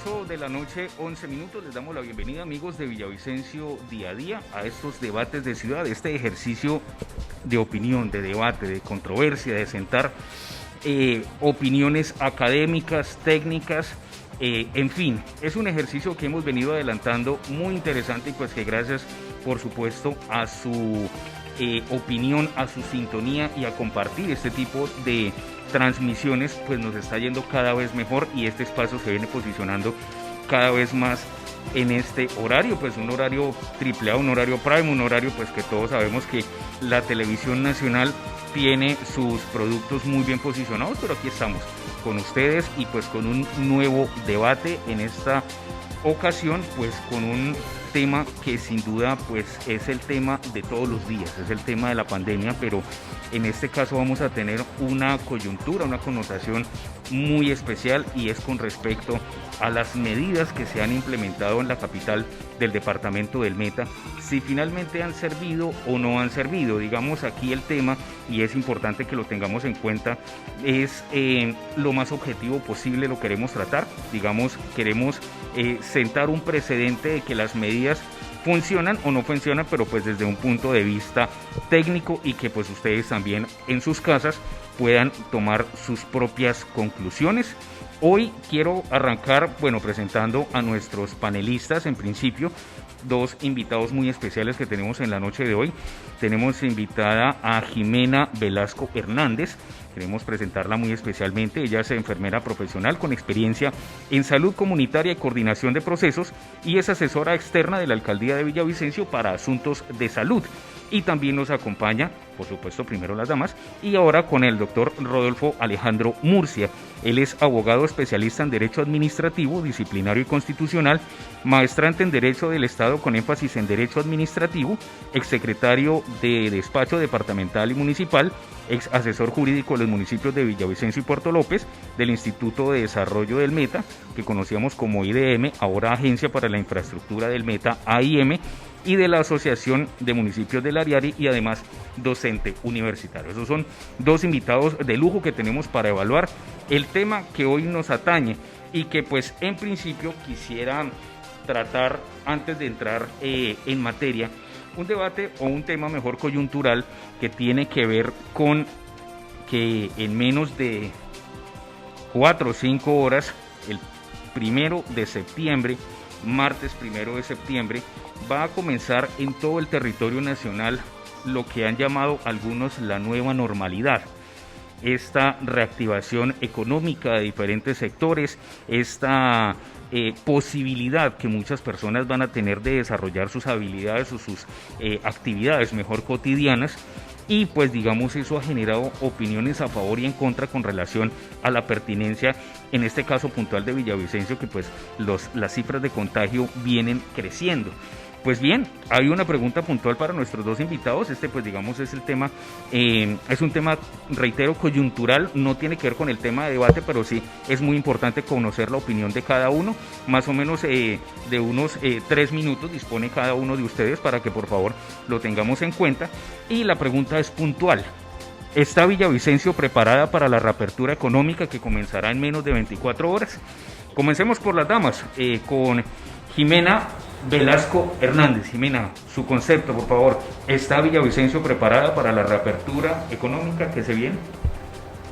8 de la noche, 11 minutos, les damos la bienvenida, amigos de Villavicencio Día a Día, a estos debates de ciudad, este ejercicio de opinión, de debate, de controversia, de sentar opiniones académicas, técnicas, en fin, es un ejercicio que hemos venido adelantando muy interesante y pues que gracias, por supuesto, a su opinión, a su sintonía y a compartir este tipo de transmisiones, pues nos está yendo cada vez mejor y este espacio se viene posicionando cada vez más en este horario, pues un horario triple A, un horario prime, un horario pues que todos sabemos que la televisión nacional tiene sus productos muy bien posicionados, pero aquí estamos con ustedes y pues con un nuevo debate en esta ocasión, pues con un tema que sin duda pues es el tema de todos los días, es el tema de la pandemia, pero en este caso vamos a tener una coyuntura, una connotación muy especial y es con respecto a las medidas que se han implementado en la capital del departamento del Meta, si finalmente han servido o no han servido. Digamos, aquí el tema, y es importante que lo tengamos en cuenta, es lo más objetivo posible lo queremos tratar, digamos, queremos sentar un precedente de que las medidas funcionan o no funcionan, pero pues desde un punto de vista técnico y que pues ustedes también en sus casas puedan tomar sus propias conclusiones. Hoy quiero arrancar, presentando a nuestros panelistas. En principio, dos invitados muy especiales que tenemos en la noche de hoy. Tenemos invitada a Jimena Velasco Hernández. Queremos presentarla muy especialmente. Ella es enfermera profesional con experiencia en salud comunitaria y coordinación de procesos y es asesora externa de la Alcaldía de Villavicencio para asuntos de salud. Y también nos acompaña, por supuesto, primero las damas, y ahora con el doctor Rodolfo Alejandro Murcia. Él es abogado especialista en Derecho Administrativo, Disciplinario y Constitucional, maestrante en Derecho del Estado con énfasis en Derecho Administrativo, exsecretario de Despacho Departamental y Municipal, ex asesor jurídico de los municipios de Villavicencio y Puerto López, del Instituto de Desarrollo del Meta, que conocíamos como IDM, ahora Agencia para la Infraestructura del Meta, AIM, y de la Asociación de Municipios del Ariari y además docente universitario. Esos son dos invitados de lujo que tenemos para evaluar el tema que hoy nos atañe y que pues en principio quisiera tratar antes de entrar en materia, un debate o un tema mejor coyuntural que tiene que ver con que en menos de 4 o 5 horas, el 1 de septiembre, martes 1 de septiembre, va a comenzar en todo el territorio nacional lo que han llamado algunos la nueva normalidad. Esta reactivación económica de diferentes sectores, esta posibilidad que muchas personas van a tener de desarrollar sus habilidades o sus actividades mejor cotidianas. Y pues digamos eso ha generado opiniones a favor y en contra con relación a la pertinencia, en este caso puntual de Villavicencio, que pues las cifras de contagio vienen creciendo. Pues bien, hay una pregunta puntual para nuestros dos invitados. Pues digamos es el tema, es un tema, reitero, coyuntural, no tiene que ver con el tema de debate, pero sí es muy importante conocer la opinión de cada uno. Más o menos de unos 3 minutos dispone cada uno de ustedes para que por favor lo tengamos en cuenta. Y la pregunta es puntual. ¿Está Villavicencio preparada para la reapertura económica que comenzará en menos de 24 horas? Comencemos por las damas, con Jimena Velasco Hernández. Jimena, su concepto, por favor. ¿Está Villavicencio preparada para la reapertura económica que se viene?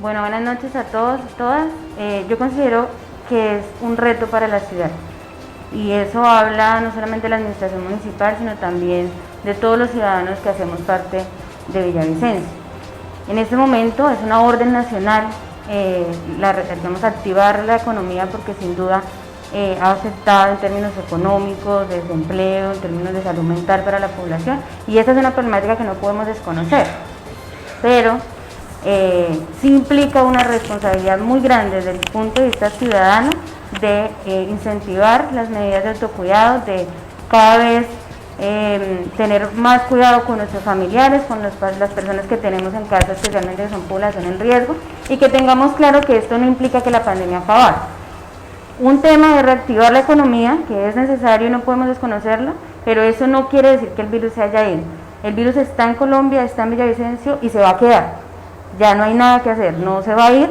Bueno, buenas noches a todos, todas. Yo considero que es un reto para la ciudad y eso habla no solamente de la administración municipal, sino también de todos los ciudadanos que hacemos parte de Villavicencio. En este momento es una orden nacional, queremos activar la economía porque sin duda ha afectado en términos económicos, de desempleo, en términos de salud mental para la población, y esta es una problemática que no podemos desconocer, pero sí implica una responsabilidad muy grande desde el punto de vista ciudadano de incentivar las medidas de autocuidado, de cada vez tener más cuidado con nuestros familiares, con las personas que tenemos en casa, especialmente que son población en riesgo, y que tengamos claro que esto no implica que la pandemia acabe. Un tema de reactivar la economía, que es necesario y no podemos desconocerlo, pero eso no quiere decir que el virus se haya ido. El virus está en Colombia, está en Villavicencio y se va a quedar. Ya no hay nada que hacer, no se va a ir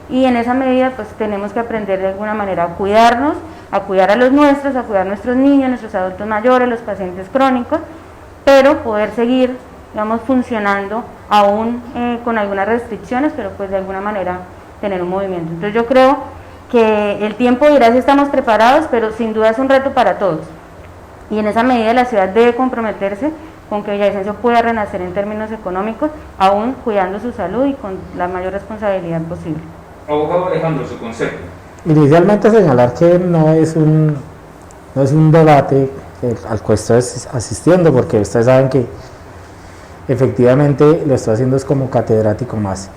y en esa medida pues tenemos que aprender de alguna manera a cuidarnos, a cuidar a los nuestros, a cuidar a nuestros niños, nuestros adultos mayores, los pacientes crónicos, pero poder seguir, digamos, funcionando aún con algunas restricciones, pero pues de alguna manera tener un movimiento. Entonces yo creo que el tiempo dirá si estamos preparados, pero sin duda es un reto para todos. Y en esa medida la ciudad debe comprometerse con que Villavicencio pueda renacer en términos económicos, aún cuidando su salud y con la mayor responsabilidad posible. Abogado Alejandro, su concepto. Inicialmente señalar que no es un debate al cual estoy asistiendo, porque ustedes saben que efectivamente lo estoy haciendo es como catedrático más.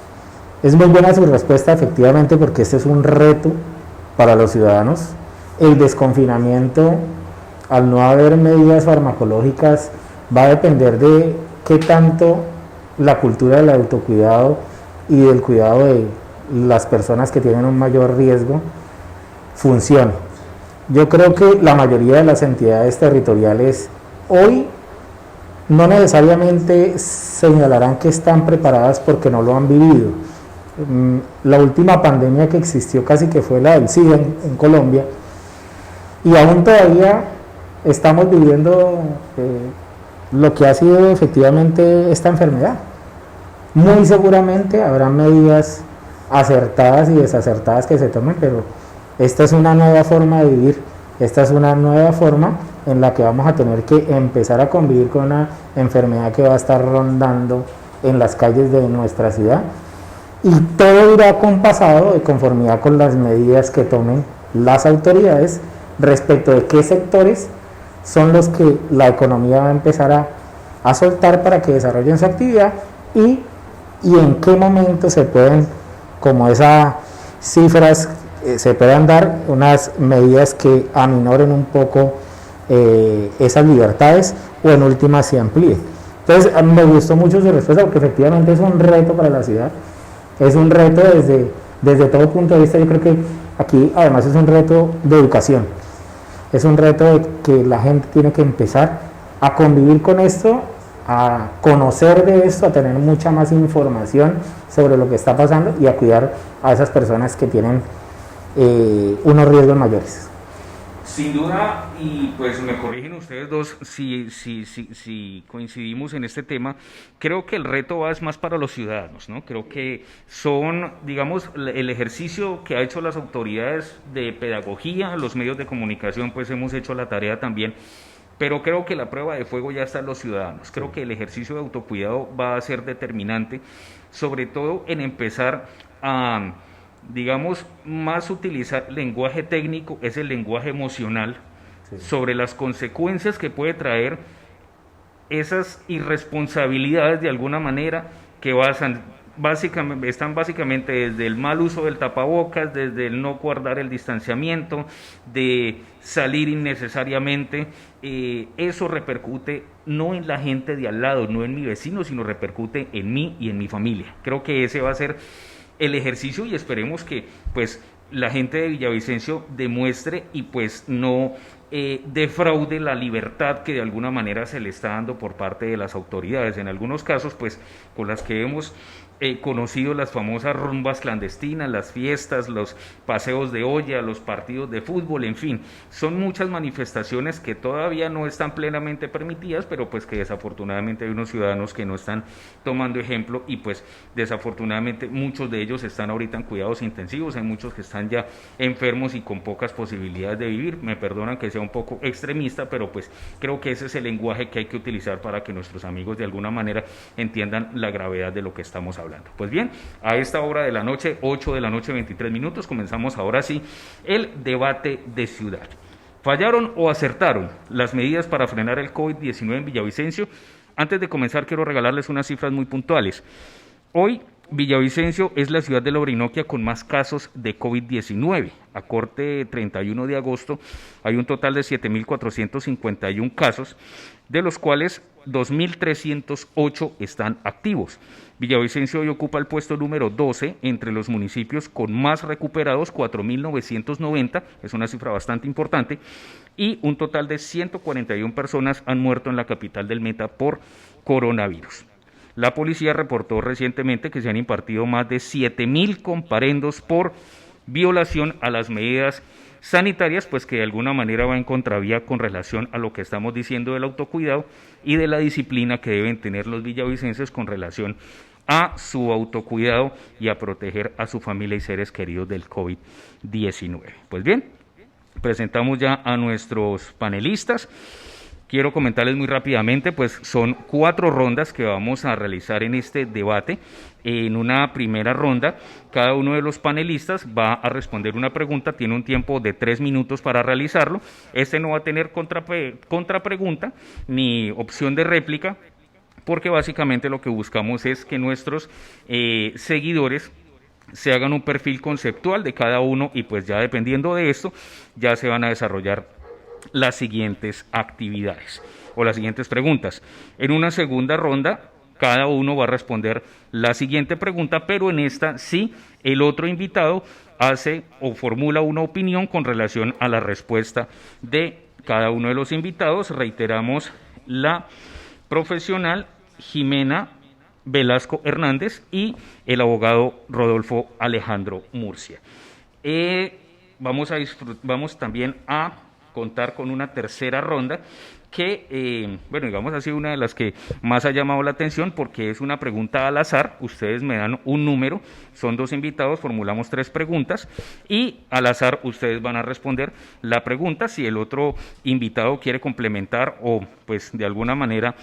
Es muy buena su respuesta, efectivamente, porque este es un reto para los ciudadanos. El desconfinamiento, al no haber medidas farmacológicas, va a depender de qué tanto la cultura del autocuidado y del cuidado de las personas que tienen un mayor riesgo funcione. Yo creo que la mayoría de las entidades territoriales hoy no necesariamente señalarán que están preparadas porque no lo han vivido. La última pandemia que existió casi que fue la del SIDA en Colombia, y aún todavía estamos viviendo lo que ha sido efectivamente esta enfermedad. Muy seguramente habrá medidas acertadas y desacertadas que se tomen, pero esta es una nueva forma de vivir, esta es una nueva forma en la que vamos a tener que empezar a convivir con una enfermedad que va a estar rondando en las calles de nuestra ciudad, y todo irá compasado de conformidad con las medidas que tomen las autoridades respecto de qué sectores son los que la economía va a empezar a soltar para que desarrollen su actividad, y en qué momento se pueden, como esas cifras, se puedan dar unas medidas que aminoren un poco esas libertades, o en última se amplíe. Entonces me gustó mucho su respuesta, porque efectivamente es un reto para la ciudad, es un reto desde todo punto de vista. Yo creo que aquí además es un reto de educación, es un reto de que la gente tiene que empezar a convivir con esto, a conocer de esto, a tener mucha más información sobre lo que está pasando y a cuidar a esas personas que tienen unos riesgos mayores. Sin duda, y pues me corrigen ustedes dos si coincidimos en este tema. Creo que el reto va es más para los ciudadanos, ¿no? Creo que son, digamos, el ejercicio que ha hecho las autoridades de pedagogía, los medios de comunicación, pues hemos hecho la tarea también, pero creo que la prueba de fuego ya está en los ciudadanos. Creo que el ejercicio de autocuidado va a ser determinante, sobre todo en empezar a, digamos, más utilizar lenguaje técnico, es el lenguaje emocional, sí, sobre las consecuencias que puede traer esas irresponsabilidades de alguna manera que están básicamente desde el mal uso del tapabocas, desde el no guardar el distanciamiento, de salir innecesariamente. Eso repercute no en la gente de al lado, no en mi vecino, sino repercute en mí y en mi familia. Creo que ese va a ser el ejercicio, y esperemos que pues la gente de Villavicencio demuestre y pues no defraude la libertad que de alguna manera se le está dando por parte de las autoridades. En algunos casos pues con las que hemos conocido, las famosas rumbas clandestinas, las fiestas, los paseos de olla, los partidos de fútbol, en fin, son muchas manifestaciones que todavía no están plenamente permitidas, pero pues que desafortunadamente hay unos ciudadanos que no están tomando ejemplo, y pues desafortunadamente muchos de ellos están ahorita en cuidados intensivos, hay muchos que están ya enfermos y con pocas posibilidades de vivir. Me perdonan que sea un poco extremista, pero pues creo que ese es el lenguaje que hay que utilizar para que nuestros amigos de alguna manera entiendan la gravedad de lo que estamos hablando. Pues bien, a esta hora de la noche, 8 de la noche, 23 minutos, comenzamos ahora sí el debate de ciudad. ¿Fallaron o acertaron las medidas para frenar el COVID-19 en Villavicencio? Antes de comenzar, quiero regalarles unas cifras muy puntuales. Hoy, Villavicencio es la ciudad de la Orinoquia con más casos de COVID-19. A corte 31 de agosto hay un total de 7.451 casos, de los cuales 2.308 están activos. Villavicencio hoy ocupa el puesto número 12 entre los municipios con más recuperados, 4.990, es una cifra bastante importante, y un total de 141 personas han muerto en la capital del Meta por coronavirus. La policía reportó recientemente que se han impartido más de 7.000 comparendos por violación a las medidas sanitarias, pues que de alguna manera va en contravía con relación a lo que estamos diciendo del autocuidado y de la disciplina que deben tener los villavicenses con relación a su autocuidado y a proteger a su familia y seres queridos del COVID-19. Pues bien, presentamos ya a nuestros panelistas. Quiero comentarles muy rápidamente, pues son 4 rondas que vamos a realizar en este debate. En una primera ronda, cada uno de los panelistas va a responder una pregunta, tiene un tiempo de 3 minutos para realizarlo. Este no va a tener contrapregunta ni opción de réplica, porque básicamente lo que buscamos es que nuestros seguidores se hagan un perfil conceptual de cada uno y pues ya dependiendo de esto, ya se van a desarrollar las siguientes actividades o las siguientes preguntas. En una segunda ronda, cada uno va a responder la siguiente pregunta, pero en esta sí el otro invitado hace o formula una opinión con relación a la respuesta de cada uno de los invitados. Reiteramos, la profesional Jimena Velasco Hernández y el abogado Rodolfo Alejandro Murcia. Vamos también a contar con una tercera ronda que, digamos, ha sido una de las que más ha llamado la atención porque es una pregunta al azar. Ustedes me dan un número, son 2 invitados, formulamos 3 preguntas y al azar ustedes van a responder la pregunta. Si el otro invitado quiere complementar o pues de alguna manera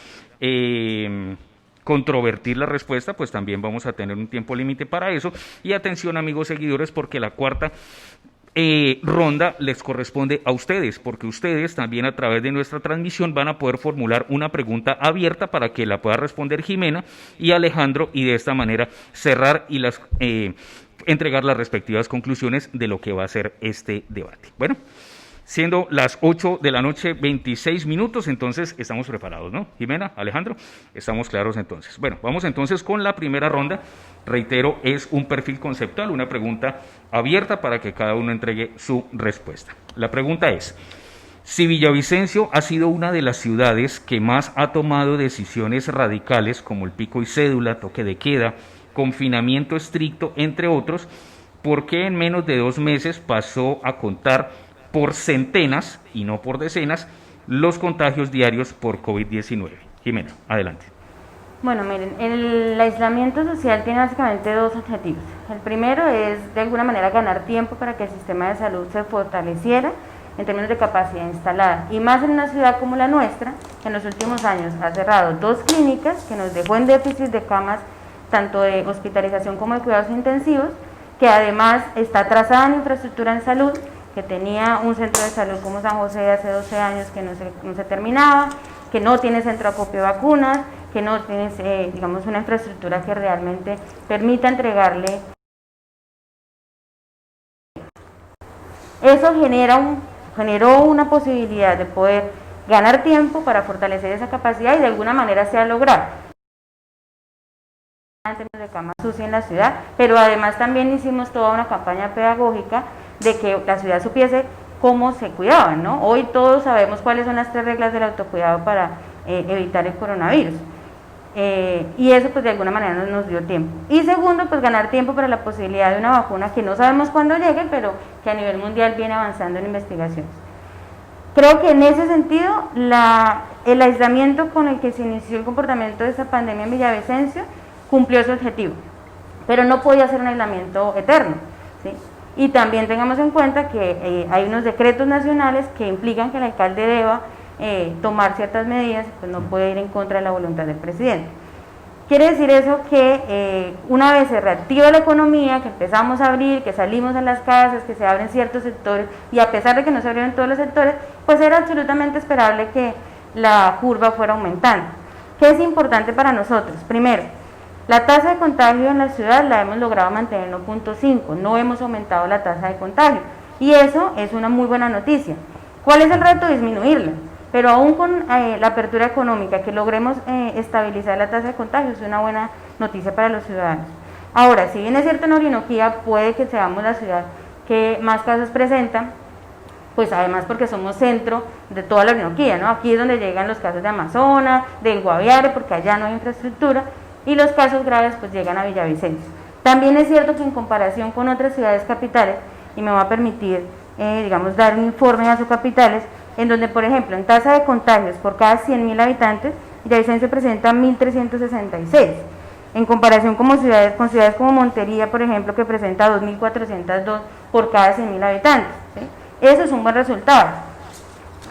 controvertir la respuesta, pues también vamos a tener un tiempo límite para eso. Y atención, amigos seguidores, porque la cuarta ronda les corresponde a ustedes, porque ustedes también a través de nuestra transmisión van a poder formular una pregunta abierta para que la pueda responder Jimena y Alejandro y de esta manera cerrar y entregar las respectivas conclusiones de lo que va a ser este debate. Bueno, siendo las 8 de la noche, 26 minutos, entonces estamos preparados, ¿no? Jimena, Alejandro, estamos claros entonces. Bueno, vamos entonces con la primera ronda. Reitero, es un perfil conceptual, una pregunta abierta para que cada uno entregue su respuesta. La pregunta es: si Villavicencio ha sido una de las ciudades que más ha tomado decisiones radicales como el pico y cédula, toque de queda, confinamiento estricto, entre otros, ¿por qué en menos de 2 meses pasó a contar por centenas y no por decenas los contagios diarios por COVID-19? Jimena, adelante. Bueno, miren, el aislamiento social tiene básicamente 2 objetivos. El primero es de alguna manera ganar tiempo para que el sistema de salud se fortaleciera en términos de capacidad instalada, y más en una ciudad como la nuestra, que en los últimos años ha cerrado 2 clínicas, que nos dejó en déficit de camas tanto de hospitalización como de cuidados intensivos, que además está atrasada en infraestructura en salud, que tenía un centro de salud como San José hace 12 años que no se terminaba, que no tiene centro de acopio de vacunas, que no tiene, digamos, una infraestructura que realmente permita entregarle. Eso generó una posibilidad de poder ganar tiempo para fortalecer esa capacidad y de alguna manera se ha logrado en términos de cama sucia en la ciudad, pero además también hicimos toda una campaña pedagógica de que la ciudad supiese cómo se cuidaban, ¿no? Hoy todos sabemos cuáles son las 3 reglas del autocuidado para evitar el coronavirus. Y eso pues de alguna manera nos dio tiempo. Y segundo, pues ganar tiempo para la posibilidad de una vacuna que no sabemos cuándo llegue, pero que a nivel mundial viene avanzando en investigaciones. Creo que en ese sentido el aislamiento con el que se inició el comportamiento de esta pandemia en Villavicencio cumplió su objetivo, pero no podía ser un aislamiento eterno, ¿sí? Y también tengamos en cuenta que hay unos decretos nacionales que implican que el alcalde deba tomar ciertas medidas, pues no puede ir en contra de la voluntad del presidente. Quiere decir eso que una vez se reactiva la economía, que empezamos a abrir, que salimos a las casas, que se abren ciertos sectores, y a pesar de que no se abrieron todos los sectores, pues era absolutamente esperable que la curva fuera aumentando. ¿Qué es importante para nosotros? Primero, la tasa de contagio en la ciudad la hemos logrado mantener en 1.5, no hemos aumentado la tasa de contagio, y eso es una muy buena noticia. ¿Cuál es el reto? Disminuirla. Pero aún con la apertura económica, que logremos estabilizar la tasa de contagio, es una buena noticia para los ciudadanos. Ahora, si bien es cierto en Orinoquía, puede que seamos la ciudad que más casos presenta, pues además porque somos centro de toda la Orinoquía, ¿no? Aquí es donde llegan los casos de Amazonas, del Guaviare, porque allá no hay infraestructura, y los casos graves pues llegan a Villavicencio. También es cierto que en comparación con otras ciudades capitales, y me va a permitir digamos, dar un informe a sus capitales, en donde, por ejemplo, en tasa de contagios por cada 100.000 habitantes, Villavicencio presenta 1.366, en comparación con ciudades como Montería, por ejemplo, que presenta 2.402 por cada 100.000 habitantes, ¿sí? Eso es un buen resultado.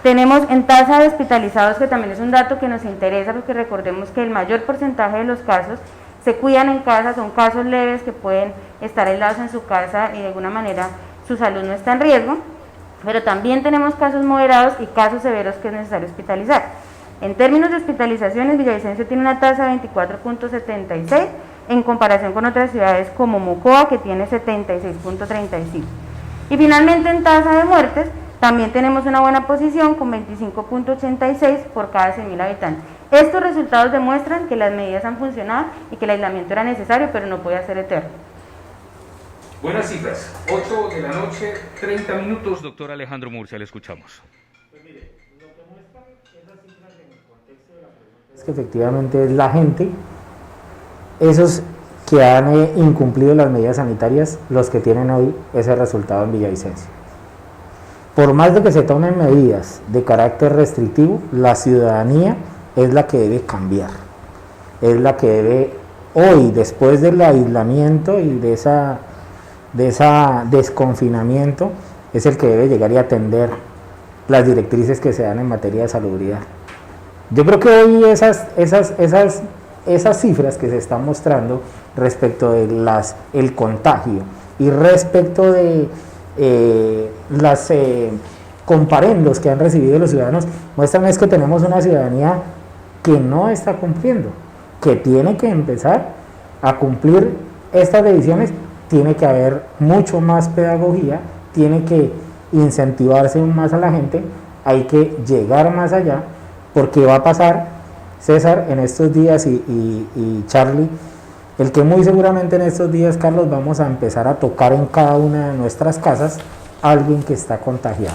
Tenemos en tasa de hospitalizados, que también es un dato que nos interesa, porque recordemos que el mayor porcentaje de los casos se cuidan en casa, son casos leves que pueden estar aislados en su casa y de alguna manera su salud no está en riesgo, pero también tenemos casos moderados y casos severos que es necesario hospitalizar. En términos de hospitalizaciones, Villavicencio tiene una tasa de 24.76 en comparación con otras ciudades como Mocoa, que tiene 76.35. Y finalmente en tasa de muertes, también tenemos una buena posición con 25.86 por cada 100.000 habitantes. Estos resultados demuestran que las medidas han funcionado y que el aislamiento era necesario, pero no puede ser eterno. Buenas cifras, 8 de la noche, 30 minutos, doctor Alejandro Murcia, le escuchamos. Pues mire, lo que muestran esas cifras en el contexto de la pregunta es que efectivamente es la gente, esos que han incumplido las medidas sanitarias, los que tienen hoy ese resultado en Villavicencio. Por más de que se tomen medidas de carácter restrictivo, la ciudadanía es la que debe cambiar, es la que debe hoy, después del aislamiento y de esa desconfinamiento, es el que debe llegar y atender las directrices que se dan en materia de salubridad. Yo creo que hoy esas cifras que se están mostrando respecto de el contagio y respecto de las comparendos que han recibido los ciudadanos muestran es que tenemos una ciudadanía que no está cumpliendo, que tiene que empezar a cumplir estas decisiones. Tiene que haber mucho más pedagogía, tiene que incentivarse más a la gente, hay que llegar más allá, porque va a pasar, César, en estos días y Charlie, el que muy seguramente en estos días, Carlos, vamos a empezar a tocar en cada una de nuestras casas a alguien que está contagiado.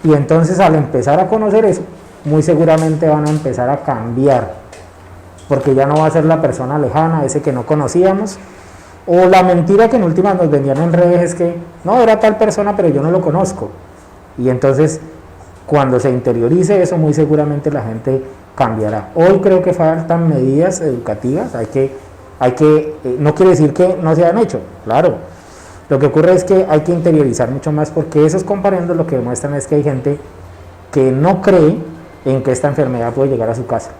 Y entonces al empezar a conocer eso, muy seguramente van a empezar a cambiar, porque ya no va a ser la persona lejana, ese que no conocíamos, o la mentira que en últimas nos vendían en redes es que no, era tal persona pero yo no lo conozco. Y entonces cuando se interiorice eso, muy seguramente la gente cambiará. Hoy creo que faltan medidas educativas, no quiere decir que no se han hecho, claro. Lo que ocurre es que hay que interiorizar mucho más, porque esos comparendos lo que demuestran es que hay gente que no cree en que esta enfermedad puede llegar a su casa.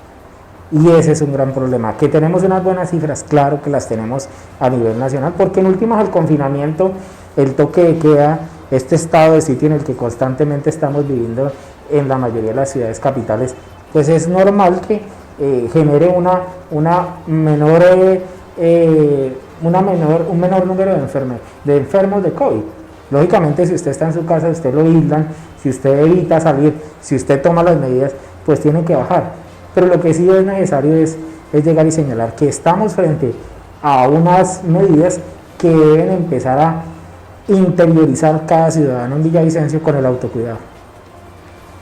Y ese es un gran problema. Que tenemos unas buenas cifras, claro que las tenemos a nivel nacional, porque en últimas el confinamiento, el toque de queda, este estado de sitio en el que constantemente estamos viviendo en la mayoría de las ciudades capitales, pues es normal que genere un menor número de enfermos de COVID. Lógicamente, si usted está en su casa, usted lo aíslan, si usted evita salir, si usted toma las medidas, pues tiene que bajar. Pero lo que sí es necesario es llegar y señalar que estamos frente a unas medidas que deben empezar a interiorizar cada ciudadano en Villavicencio con el autocuidado.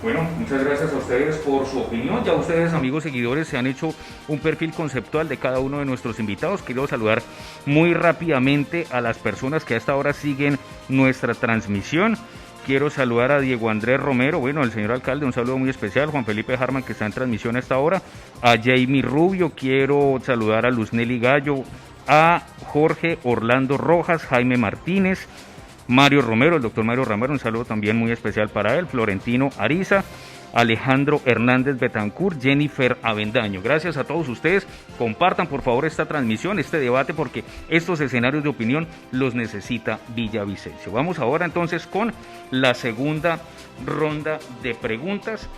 Bueno, muchas gracias a ustedes por su opinión. Ya ustedes, amigos seguidores, se han hecho un perfil conceptual de cada uno de nuestros invitados. Quiero saludar muy rápidamente a las personas que hasta ahora siguen nuestra transmisión. Quiero saludar a Diego Andrés Romero, bueno, al señor alcalde, un saludo muy especial, Juan Felipe Harman, que está en transmisión a esta hora, a Jamie Rubio, quiero saludar a Luz Nelly Gallo, a Jorge Orlando Rojas, Jaime Martínez, Mario Romero, el doctor Mario Romero, un saludo también muy especial para él, Florentino Ariza, Alejandro Hernández Betancourt, Jennifer Avendaño. Gracias a todos ustedes, compartan por favor esta transmisión, este debate, porque estos escenarios de opinión los necesita Villavicencio. Vamos ahora entonces con la segunda ronda de preguntas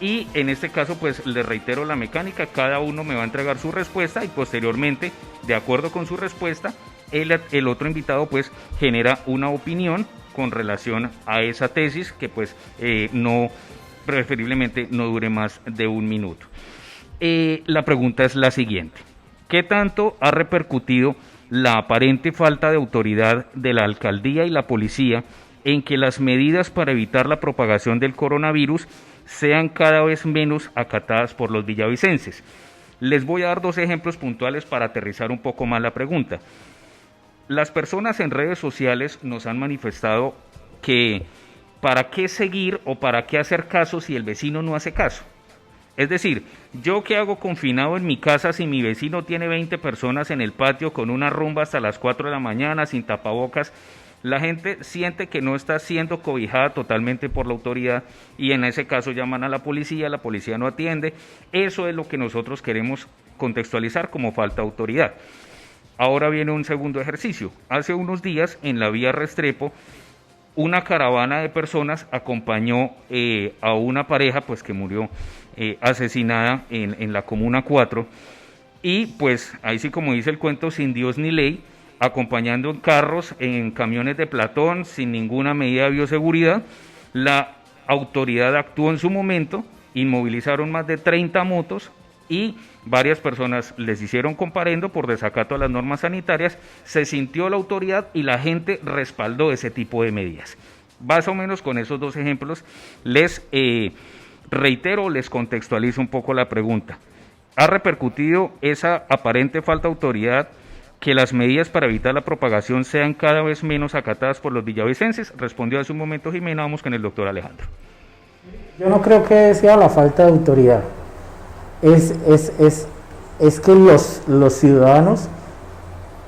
y en este caso pues les reitero la mecánica, cada uno me va a entregar su respuesta y posteriormente, de acuerdo con su respuesta, el otro invitado pues genera una opinión con relación a esa tesis que pues preferiblemente no dure más de un minuto. La pregunta es la siguiente: ¿qué tanto ha repercutido la aparente falta de autoridad de la alcaldía y la policía en que las medidas para evitar la propagación del coronavirus sean cada vez menos acatadas por los villavicenses? Les voy a dar dos ejemplos puntuales para aterrizar un poco más la pregunta. Las personas en redes sociales nos han manifestado que ¿para qué seguir o para qué hacer caso si el vecino no hace caso? Es decir, ¿yo qué hago confinado en mi casa si mi vecino tiene 20 personas en el patio con una rumba hasta las 4 de la mañana sin tapabocas? La gente siente que no está siendo cobijada totalmente por la autoridad y en ese caso llaman a la policía no atiende. Eso es lo que nosotros queremos contextualizar como falta de autoridad. Ahora viene un segundo ejercicio. Hace unos días en la vía Restrepo, una caravana de personas acompañó a una pareja pues que murió asesinada en la Comuna 4 y pues ahí sí, como dice el cuento, sin Dios ni ley, acompañando en carros, en camiones de platón, sin ninguna medida de bioseguridad. La autoridad actuó en su momento, inmovilizaron más de 30 motos y varias personas les hicieron comparendo por desacato a las normas sanitarias. Se sintió la autoridad y la gente respaldó ese tipo de medidas. Más o menos con esos dos ejemplos les reitero, les contextualizo un poco la pregunta. ¿Ha repercutido esa aparente falta de autoridad que las medidas para evitar la propagación sean cada vez menos acatadas por los villavicenses? Respondió hace un momento Jimena. Vamos con el doctor Alejandro. Yo no creo que sea la falta de autoridad. Es que los ciudadanos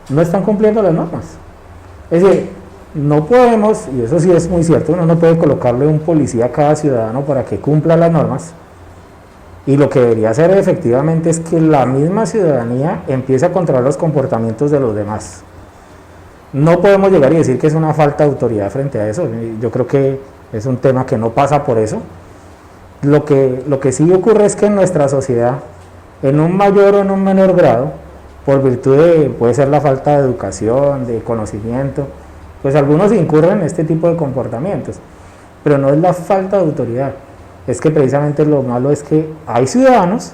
no están cumpliendo las normas. Es decir, no podemos, y eso sí es muy cierto, uno no puede colocarle un policía a cada ciudadano para que cumpla las normas, y lo que debería hacer efectivamente es que la misma ciudadanía empiece a controlar los comportamientos de los demás. No podemos llegar y decir que es una falta de autoridad frente a eso. Yo creo que es un tema que no pasa por eso. Lo que sí ocurre es que en nuestra sociedad, en un mayor o en un menor grado, por virtud de, puede ser la falta de educación, de conocimiento, pues algunos incurren en este tipo de comportamientos, pero no es la falta de autoridad, es que precisamente lo malo es que hay ciudadanos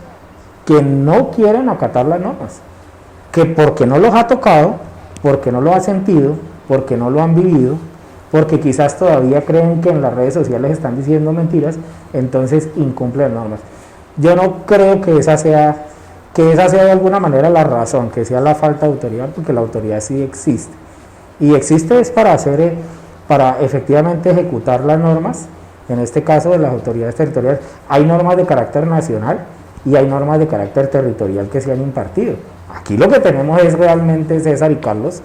que no quieren acatar las normas, que porque no los ha tocado, porque no lo ha sentido, porque no lo han vivido, porque quizás todavía creen que en las redes sociales están diciendo mentiras, entonces incumplen normas. Yo no creo que esa sea de alguna manera la razón, que sea la falta de autoridad, porque la autoridad sí existe. Y existe es para efectivamente ejecutar las normas, en este caso de las autoridades territoriales. Hay normas de carácter nacional y hay normas de carácter territorial que se han impartido. Aquí lo que tenemos es realmente, César y Carlos,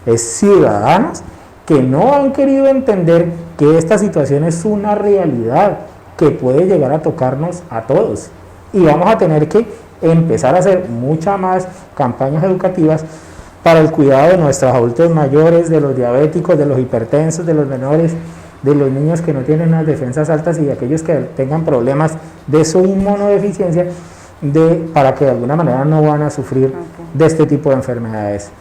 es ciudadanos que no han querido entender que esta situación es una realidad que puede llegar a tocarnos a todos. Y vamos a tener que empezar a hacer muchas más campañas educativas para el cuidado de nuestros adultos mayores, de los diabéticos, de los hipertensos, de los menores, de los niños que no tienen unas defensas altas y de aquellos que tengan problemas de su inmunodeficiencia, para que de alguna manera no van a sufrir de este tipo de enfermedades,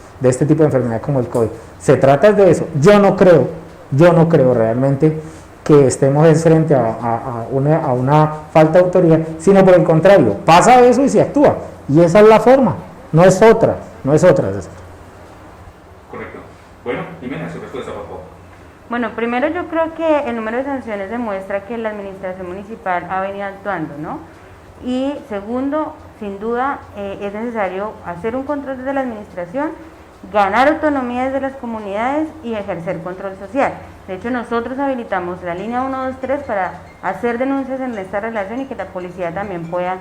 como el COVID. Se trata de eso. Yo no creo realmente que estemos frente a una falta de autoridad, sino por el contrario, pasa eso y se actúa. Y esa es la forma, no es otra. Correcto. Bueno, Jimena, su respuesta, por favor. Bueno, primero yo creo que el número de sanciones demuestra que la administración municipal ha venido actuando, ¿no? Y segundo, sin duda, es necesario hacer un control desde la administración, ganar autonomía desde las comunidades y ejercer control social. De hecho, nosotros habilitamos la línea 123 para hacer denuncias en esta relación y que la policía también pueda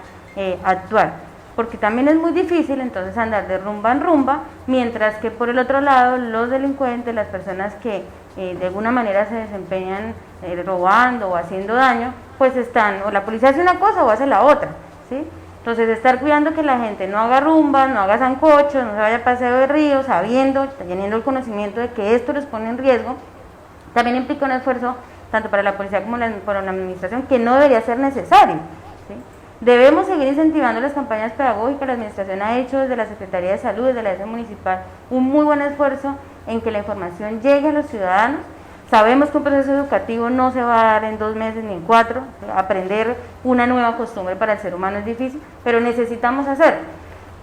actuar. Porque también es muy difícil entonces andar de rumba en rumba, mientras que por el otro lado los delincuentes, las personas que de alguna manera se desempeñan robando o haciendo daño, pues están, o la policía hace una cosa o hace la otra, ¿sí? Entonces estar cuidando que la gente no haga rumbas, no haga sancochos, no se vaya a paseo de río, sabiendo, teniendo el conocimiento de que esto les pone en riesgo, también implica un esfuerzo tanto para la policía como para la administración que no debería ser necesario, ¿sí? Debemos seguir incentivando las campañas pedagógicas. La administración ha hecho desde la Secretaría de Salud, desde la DGS municipal, un muy buen esfuerzo en que la información llegue a los ciudadanos. Sabemos que un proceso educativo no se va a dar en 2 meses ni en 4, aprender una nueva costumbre para el ser humano es difícil, pero necesitamos hacerlo.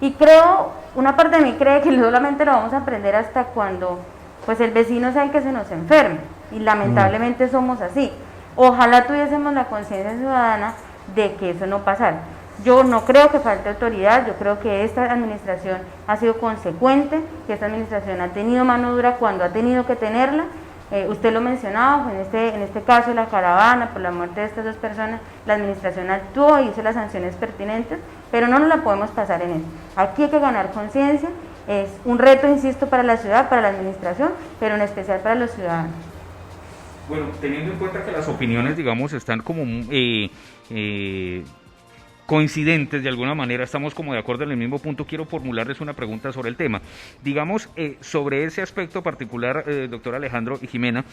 Y creo, una parte de mí cree que solamente lo vamos a aprender hasta cuando pues el vecino sea el que se nos enferme, y lamentablemente somos así. Ojalá tuviésemos la conciencia ciudadana de que eso no pasara. Yo no creo que falte autoridad, yo creo que esta administración ha sido consecuente, que esta administración ha tenido mano dura cuando ha tenido que tenerla, Usted lo mencionaba, en este caso de la caravana, por la muerte de estas dos personas, la administración actuó y hizo las sanciones pertinentes, pero no nos la podemos pasar en eso. Aquí hay que ganar conciencia, es un reto, insisto, para la ciudad, para la administración, pero en especial para los ciudadanos. Bueno, teniendo en cuenta que las opiniones, digamos, están como coincidentes de alguna manera, estamos como de acuerdo en el mismo punto, quiero formularles una pregunta sobre el tema. Digamos, sobre ese aspecto particular, doctor Alejandro y Jimena,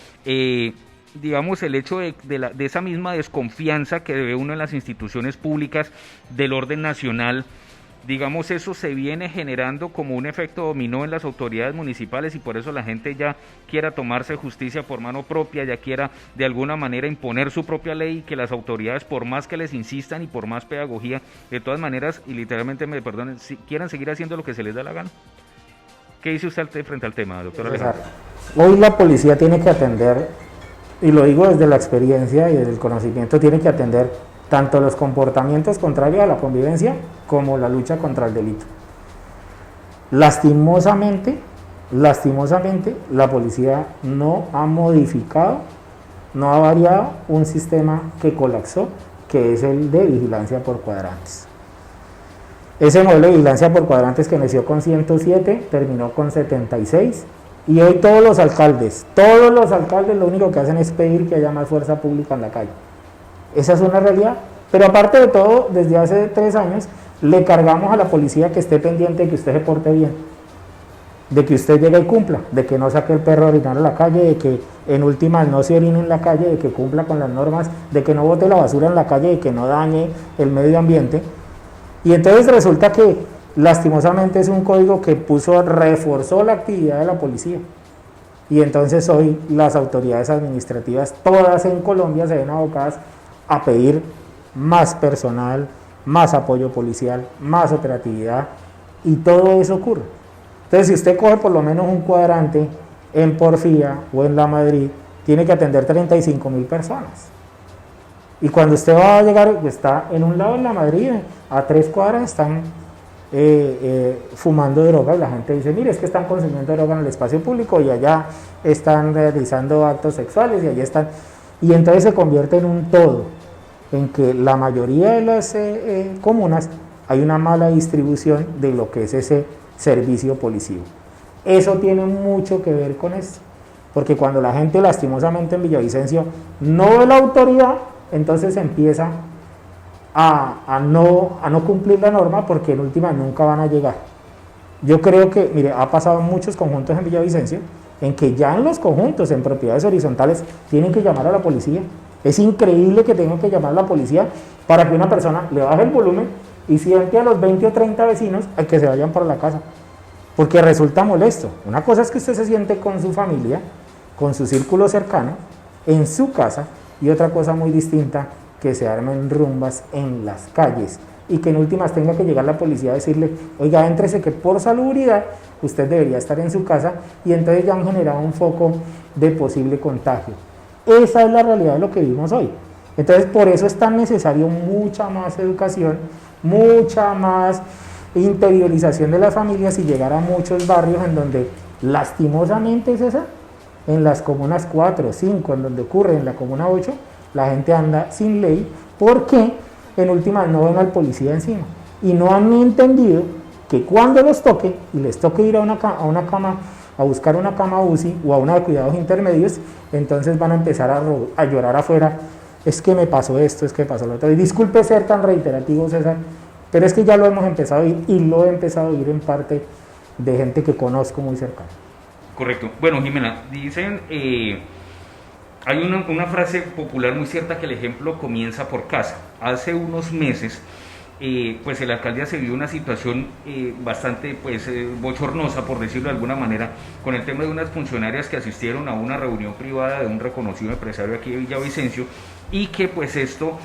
digamos, el hecho de esa misma desconfianza que ve uno en las instituciones públicas del orden nacional, digamos, eso se viene generando como un efecto dominó en las autoridades municipales y por eso la gente ya quiera tomarse justicia por mano propia, ya quiera de alguna manera imponer su propia ley y que las autoridades, por más que les insistan y por más pedagogía, de todas maneras, y literalmente me perdonen, si quieran seguir haciendo lo que se les da la gana. ¿Qué dice usted frente al tema, doctor Alejandro? Hoy la policía tiene que atender, y lo digo desde la experiencia y desde el conocimiento, tiene que atender tanto los comportamientos contrarios a la convivencia como la lucha contra el delito. Lastimosamente, la policía no ha modificado, no ha variado un sistema que colapsó, que es el de vigilancia por cuadrantes. Ese modelo de vigilancia por cuadrantes que nació con 107, terminó con 76, y hoy todos los alcaldes lo único que hacen es pedir que haya más fuerza pública en la calle. Esa es una realidad, pero aparte de todo, desde hace 3 años le cargamos a la policía que esté pendiente de que usted se porte bien, de que usted llegue y cumpla, de que no saque el perro a orinar a la calle, de que en últimas no se orine en la calle, de que cumpla con las normas, de que no bote la basura en la calle, de que no dañe el medio ambiente. Y entonces resulta que lastimosamente es un código que reforzó la actividad de la policía. Y entonces hoy las autoridades administrativas, todas en Colombia, se ven abocadas a pedir más personal, más apoyo policial, más operatividad, y todo eso ocurre. Entonces, si usted coge por lo menos un cuadrante en Porfía o en La Madrid, tiene que atender 35.000 personas. Y cuando usted va a llegar, está en un lado en La Madrid, a 3 cuadras están fumando droga, y la gente dice, mire, es que están consumiendo droga en el espacio público, y allá están realizando actos sexuales, y allá están, y entonces se convierte en un todo, en que la mayoría de las comunas hay una mala distribución de lo que es ese servicio policivo. Eso tiene mucho que ver con esto, porque cuando la gente lastimosamente en Villavicencio no ve la autoridad, entonces empieza a no cumplir la norma, porque en última nunca van a llegar. Yo creo que, mire, ha pasado en muchos conjuntos en Villavicencio, en que ya en los conjuntos, en propiedades horizontales, tienen que llamar a la policía. Es increíble que tengan que llamar a la policía para que una persona le baje el volumen y siente a los 20 o 30 vecinos a que se vayan para la casa, porque resulta molesto. Una cosa es que usted se siente con su familia, con su círculo cercano, en su casa, y otra cosa muy distinta, que se armen rumbas en las calles y que en últimas tenga que llegar la policía a decirle, oiga, éntrese que por salubridad usted debería estar en su casa, y entonces ya han generado un foco de posible contagio. Esa es la realidad de lo que vivimos hoy. Entonces, por eso es tan necesario mucha más educación, mucha más interiorización de las familias, y llegar a muchos barrios en donde lastimosamente es esa, en las comunas 4, 5, en donde ocurre, en la comuna 8, la gente anda sin ley, porque en última no ven al policía encima, y no han entendido que cuando los toque, y les toque ir a una cama, a buscar una cama UCI o a una de cuidados intermedios, entonces van a empezar a llorar afuera, es que me pasó esto, es que pasó lo otro. Y disculpe ser tan reiterativo, César, pero es que ya lo hemos empezado a oír, y lo he empezado a oír en parte de gente que conozco muy cercana. Correcto. Bueno, Jimena, dicen, hay una frase popular muy cierta, que el ejemplo comienza por casa. Hace unos meses, pues en la alcaldía se vivió una situación bastante bochornosa, por decirlo de alguna manera, con el tema de unas funcionarias que asistieron a una reunión privada de un reconocido empresario aquí de Villavicencio, y que pues esto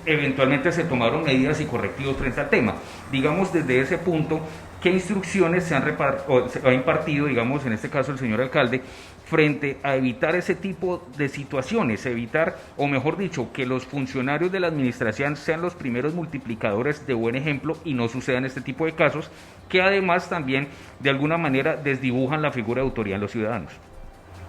eventualmente se tomaron medidas y correctivos frente al tema. Digamos, desde ese punto, ¿qué instrucciones se ha impartido, digamos, en este caso el señor alcalde, frente a evitar ese tipo de situaciones, evitar, o mejor dicho, que los funcionarios de la administración sean los primeros multiplicadores de buen ejemplo y no sucedan este tipo de casos, que además también de alguna manera desdibujan la figura de autoridad en los ciudadanos?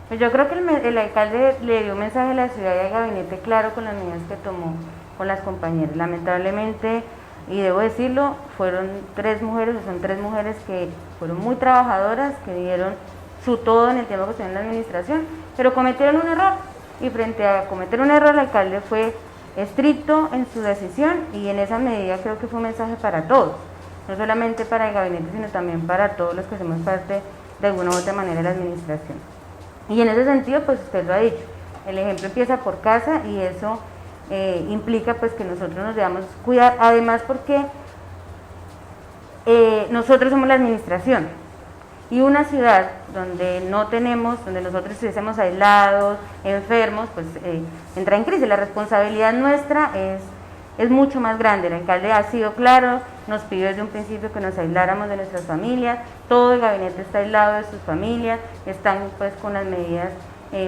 Pues yo creo que el alcalde le dio un mensaje a la ciudad y al gabinete claro con las medidas que tomó con las compañeras. Lamentablemente, y debo decirlo, fueron son tres mujeres que fueron muy trabajadoras, que dieron su todo en el tiempo que estuvieron en la administración, pero cometieron un error. Y frente a cometer un error, el alcalde fue estricto en su decisión y en esa medida creo que fue un mensaje para todos, no solamente para el gabinete, sino también para todos los que hacemos parte de alguna u otra manera de la administración. Y en ese sentido, pues usted lo ha dicho, el ejemplo empieza por casa y eso implica pues que nosotros nos debamos cuidar, además porque nosotros somos la administración y una ciudad donde donde nosotros estuviésemos aislados, enfermos, pues entra en crisis. La responsabilidad nuestra es mucho más grande. El alcalde ha sido claro, nos pidió desde un principio que nos aisláramos de nuestras familias, todo el gabinete está aislado de sus familias, están pues con las medidas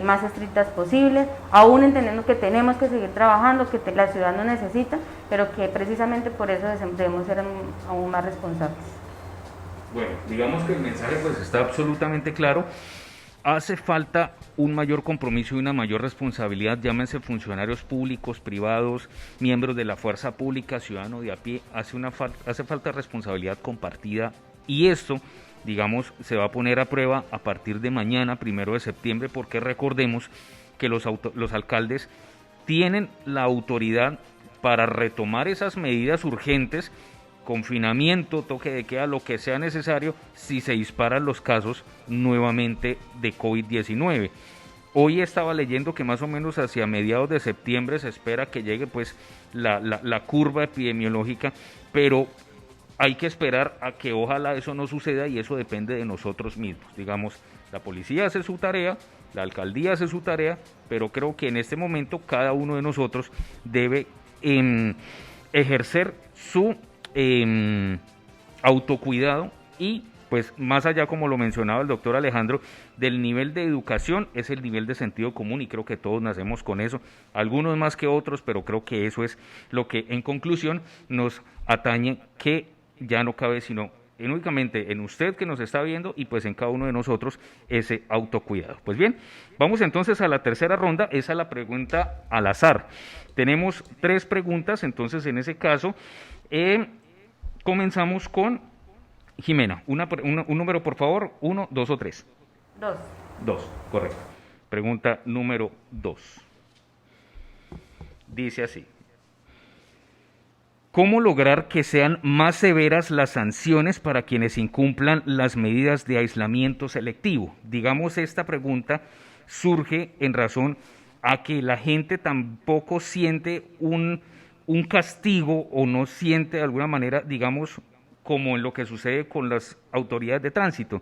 más estrictas posibles, aún entendiendo que tenemos que seguir trabajando, que la ciudad nos necesita, pero que precisamente por eso debemos ser aún más responsables. Bueno, digamos que el mensaje pues está absolutamente claro. Hace falta un mayor compromiso y una mayor responsabilidad, llámense funcionarios públicos, privados, miembros de la fuerza pública, ciudadano de a pie, hace falta responsabilidad compartida y esto, digamos, se va a poner a prueba a partir de mañana, 1 de septiembre, porque recordemos que los alcaldes tienen la autoridad para retomar esas medidas urgentes, confinamiento, toque de queda, lo que sea necesario si se disparan los casos nuevamente de COVID-19. Hoy estaba leyendo que más o menos hacia mediados de septiembre se espera que llegue pues la curva epidemiológica, pero hay que esperar a que ojalá eso no suceda y eso depende de nosotros mismos. Digamos, la policía hace su tarea, la alcaldía hace su tarea, pero creo que en este momento cada uno de nosotros debe ejercer su autocuidado y pues más allá, como lo mencionaba el doctor Alejandro, del nivel de educación es el nivel de sentido común y creo que todos nacemos con eso, algunos más que otros, pero creo que eso es lo que en conclusión nos atañe, que ya no cabe sino únicamente en usted que nos está viendo y pues en cada uno de nosotros ese autocuidado. Pues bien, vamos entonces a la tercera ronda, esa es la pregunta al azar. Tenemos 3 preguntas, entonces en ese caso comenzamos con Jimena. Un número, por favor, 1, 2 o 3. 2. 2, correcto. Pregunta número 2. Dice así: ¿cómo lograr que sean más severas las sanciones para quienes incumplan las medidas de aislamiento selectivo? Digamos, esta pregunta surge en razón a que la gente tampoco siente un castigo o no siente de alguna manera, digamos, como en lo que sucede con las autoridades de tránsito.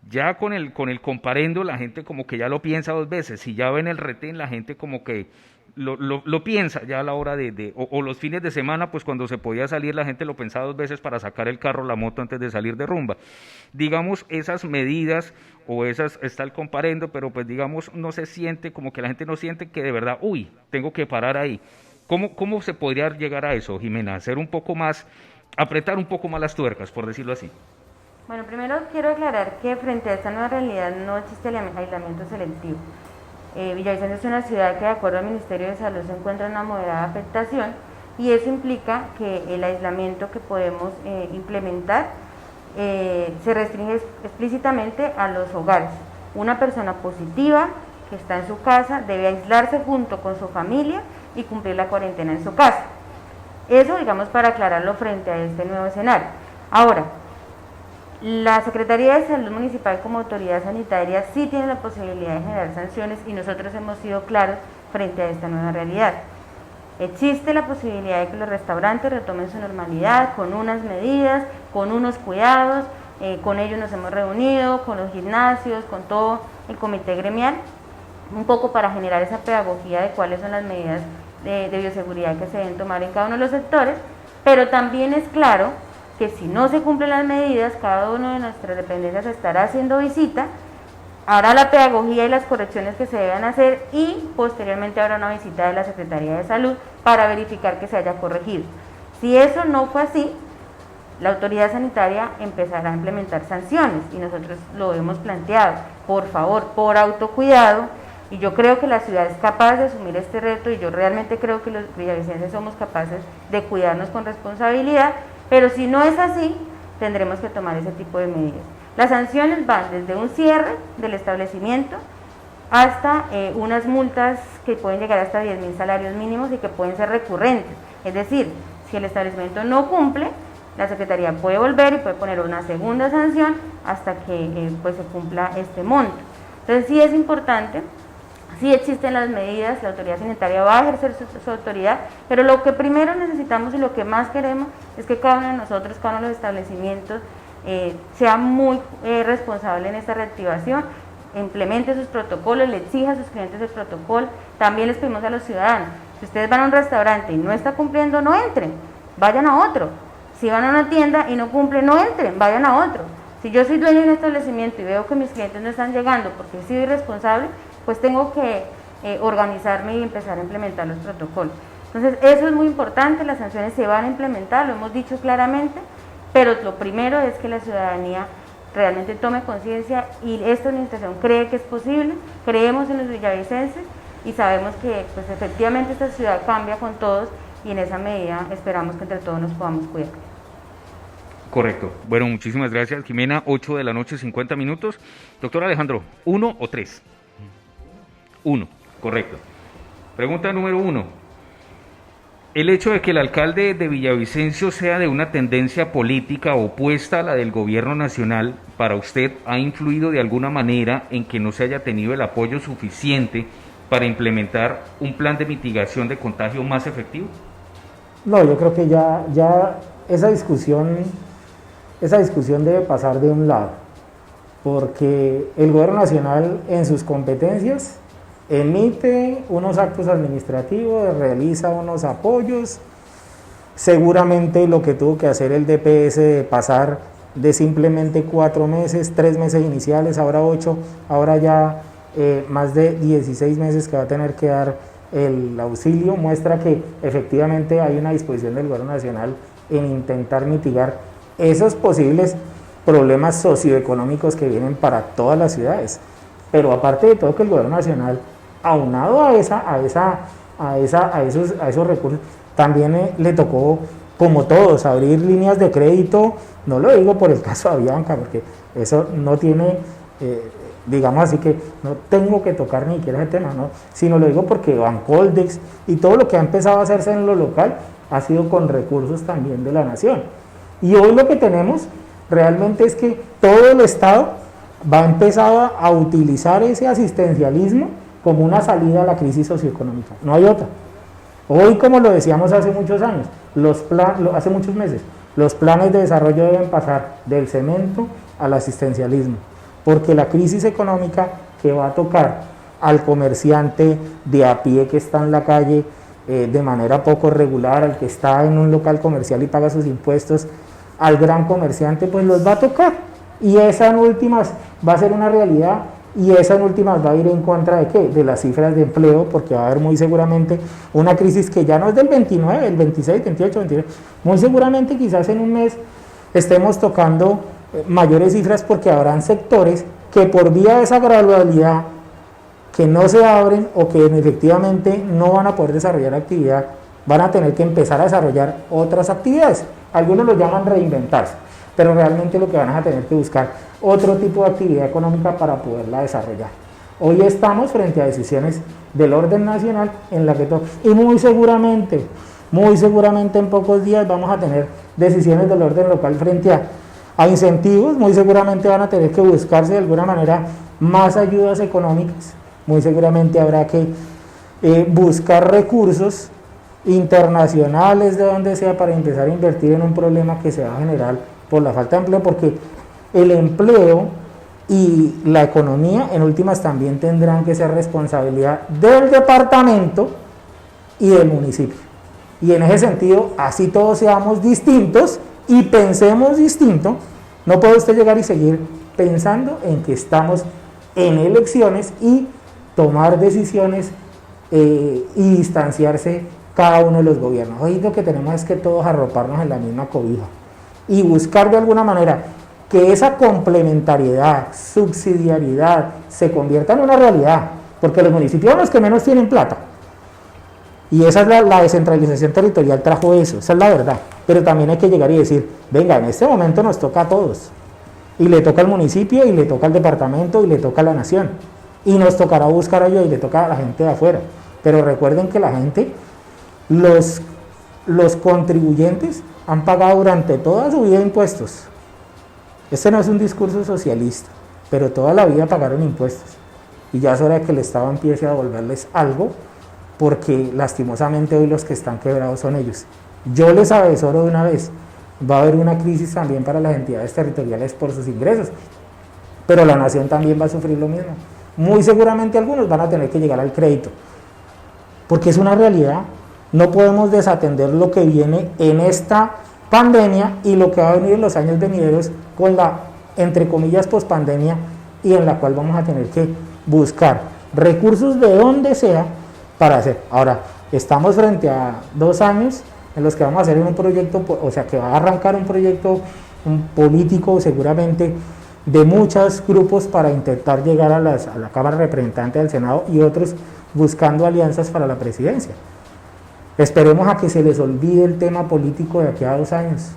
Ya con el comparendo la gente como que ya lo piensa 2 veces, si ya ven el retén la gente como que lo piensa ya a la hora o los fines de semana, pues cuando se podía salir la gente lo pensaba 2 veces para sacar el carro, la moto antes de salir de rumba. Digamos, esas medidas o esas está el comparendo, pero pues digamos no se siente, como que la gente no siente que de verdad, uy, tengo que parar ahí. ¿Cómo se podría llegar a eso, Jimena? Hacer un poco más, apretar un poco más las tuercas, por decirlo así. Bueno, primero quiero aclarar que frente a esta nueva realidad no existe el aislamiento selectivo. Villavicencio es una ciudad que de acuerdo al Ministerio de Salud se encuentra en una moderada afectación y eso implica que el aislamiento que podemos implementar se restringe explícitamente a los hogares. Una persona positiva que está en su casa debe aislarse junto con su familia y cumplir la cuarentena en su casa. Eso, digamos, para aclararlo frente a este nuevo escenario. Ahora, la Secretaría de Salud Municipal como autoridad sanitaria sí tiene la posibilidad de generar sanciones y nosotros hemos sido claros frente a esta nueva realidad. Existe la posibilidad de que los restaurantes retomen su normalidad con unas medidas, con unos cuidados, con ellos nos hemos reunido, con los gimnasios, con todo el comité gremial, un poco para generar esa pedagogía de cuáles son las medidas de bioseguridad que se deben tomar en cada uno de los sectores, pero también es claro que si no se cumplen las medidas, cada uno de nuestras dependencias estará haciendo visita, hará la pedagogía y las correcciones que se deben hacer y posteriormente habrá una visita de la Secretaría de Salud para verificar que se haya corregido. Si eso no fue así, la autoridad sanitaria empezará a implementar sanciones y nosotros lo hemos planteado, por favor, por autocuidado, y yo creo que la ciudad es capaz de asumir este reto y yo realmente creo que los villavicenses somos capaces de cuidarnos con responsabilidad, pero si no es así, tendremos que tomar ese tipo de medidas. Las sanciones van desde un cierre del establecimiento hasta unas multas que pueden llegar hasta 10.000 salarios mínimos y que pueden ser recurrentes, es decir, si el establecimiento no cumple, la Secretaría puede volver y puede poner una segunda sanción hasta que pues se cumpla este monto. Entonces sí es importante, sí existen las medidas, la autoridad sanitaria va a ejercer su autoridad, pero lo que primero necesitamos y lo que más queremos es que cada uno de nosotros, cada uno de los establecimientos sea muy responsable en esta reactivación, implemente sus protocolos, le exija a sus clientes el protocolo. También les pedimos a los ciudadanos, si ustedes van a un restaurante y no está cumpliendo, no entren, vayan a otro. Si van a una tienda y no cumplen, no entren, vayan a otro. Si yo soy dueño de un establecimiento y veo que mis clientes no están llegando porque he sido irresponsable, pues tengo que organizarme y empezar a implementar los protocolos. Entonces eso es muy importante, las sanciones se van a implementar, lo hemos dicho claramente, pero lo primero es que la ciudadanía realmente tome conciencia y esta administración cree que es posible, creemos en los villavicenses y sabemos que pues efectivamente esta ciudad cambia con todos y en esa medida esperamos que entre todos nos podamos cuidar. Correcto. Bueno, muchísimas gracias, Jimena. 8 de la noche, 50 minutos. Doctor Alejandro, ¿1 o 3? 1, correcto. Pregunta número 1. ¿El hecho de que el alcalde de Villavicencio sea de una tendencia política opuesta a la del gobierno nacional, para usted ha influido de alguna manera en que no se haya tenido el apoyo suficiente para implementar un plan de mitigación de contagio más efectivo? No, yo creo que ya esa discusión debe pasar de un lado, porque el gobierno nacional en sus competencias emite unos actos administrativos, realiza unos apoyos, seguramente lo que tuvo que hacer el DPS de pasar de simplemente 4 meses, 3 meses iniciales, ahora 8, ahora ya más de 16 meses que va a tener que dar el auxilio, muestra que efectivamente hay una disposición del gobierno nacional en intentar mitigar esos posibles problemas socioeconómicos que vienen para todas las ciudades. Pero aparte de todo, que el gobierno nacional, aunado a esos recursos, también le tocó, como todos, abrir líneas de crédito. No lo digo por el caso de Avianca, porque eso no tiene, digamos así, que no tengo que tocar ni siquiera ese tema, ¿no? Sino lo digo porque Bancoldex y todo lo que ha empezado a hacerse en lo local ha sido con recursos también de la nación. Y hoy lo que tenemos realmente es que todo el Estado va a empezar a utilizar ese asistencialismo como una salida a la crisis socioeconómica, no hay otra. Hoy, como lo decíamos hace muchos años, hace muchos meses, los planes de desarrollo deben pasar del cemento al asistencialismo, porque la crisis económica que va a tocar al comerciante de a pie que está en la calle de manera poco regular, al que está en un local comercial y paga sus impuestos, al gran comerciante, pues los va a tocar, y esa en últimas va a ser una realidad, y esa en últimas va a ir en contra de ¿qué? De las cifras de empleo, porque va a haber muy seguramente una crisis que ya no es del 29, el 26, 28, 29, muy seguramente quizás en un mes estemos tocando mayores cifras, porque habrán sectores que por vía de esa gradualidad que no se abren o que efectivamente no van a poder desarrollar actividad, van a tener que empezar a desarrollar otras actividades. Algunos lo llaman reinventarse, pero realmente lo que van a tener que buscar otro tipo de actividad económica para poderla desarrollar. Hoy estamos frente a decisiones del orden nacional en la que y muy seguramente en pocos días vamos a tener decisiones del orden local frente a incentivos. Muy seguramente van a tener que buscarse de alguna manera más ayudas económicas, muy seguramente habrá que buscar recursos internacionales de donde sea para empezar a invertir en un problema que se va a generar por la falta de empleo, porque el empleo y la economía en últimas también tendrán que ser responsabilidad del departamento y del municipio, y en ese sentido, así todos seamos distintos y pensemos distinto, no puede usted llegar y seguir pensando en que estamos en elecciones y tomar decisiones y distanciarse cada uno de los gobiernos. Hoy lo que tenemos es que todos arroparnos en la misma cobija. y buscar de alguna manera que esa complementariedad, subsidiariedad se convierta en una realidad, porque los municipios son los que menos tienen plata. Y esa es la descentralización territorial trajo eso, esa es la verdad. Pero también hay que llegar y decir, venga, en este momento nos toca a todos. Y le toca al municipio, y le toca al departamento, y le toca a la nación. Y nos tocará buscar ayuda, y le toca a la gente de afuera. Pero recuerden que la gente, los contribuyentes han pagado durante toda su vida impuestos. Este no es un discurso socialista, pero toda la vida pagaron impuestos. Y ya es hora de que el Estado empiece a devolverles algo, porque lastimosamente hoy los que están quebrados son ellos. Yo les avesoro de una vez, va a haber una crisis también para las entidades territoriales por sus ingresos, pero la nación también va a sufrir lo mismo. Muy seguramente algunos van a tener que llegar al crédito, porque es una realidad. No podemos desatender lo que viene en esta pandemia y lo que va a venir en los años venideros con la, entre comillas, pospandemia, y en la cual vamos a tener que buscar recursos de donde sea para hacer. Ahora, estamos frente a 2 años en los que vamos a hacer un proyecto, o sea, que va a arrancar un proyecto político seguramente de muchos grupos para intentar llegar a la Cámara Representante del Senado y otros buscando alianzas para la presidencia. Esperemos a que se les olvide el tema político de aquí a 2 años.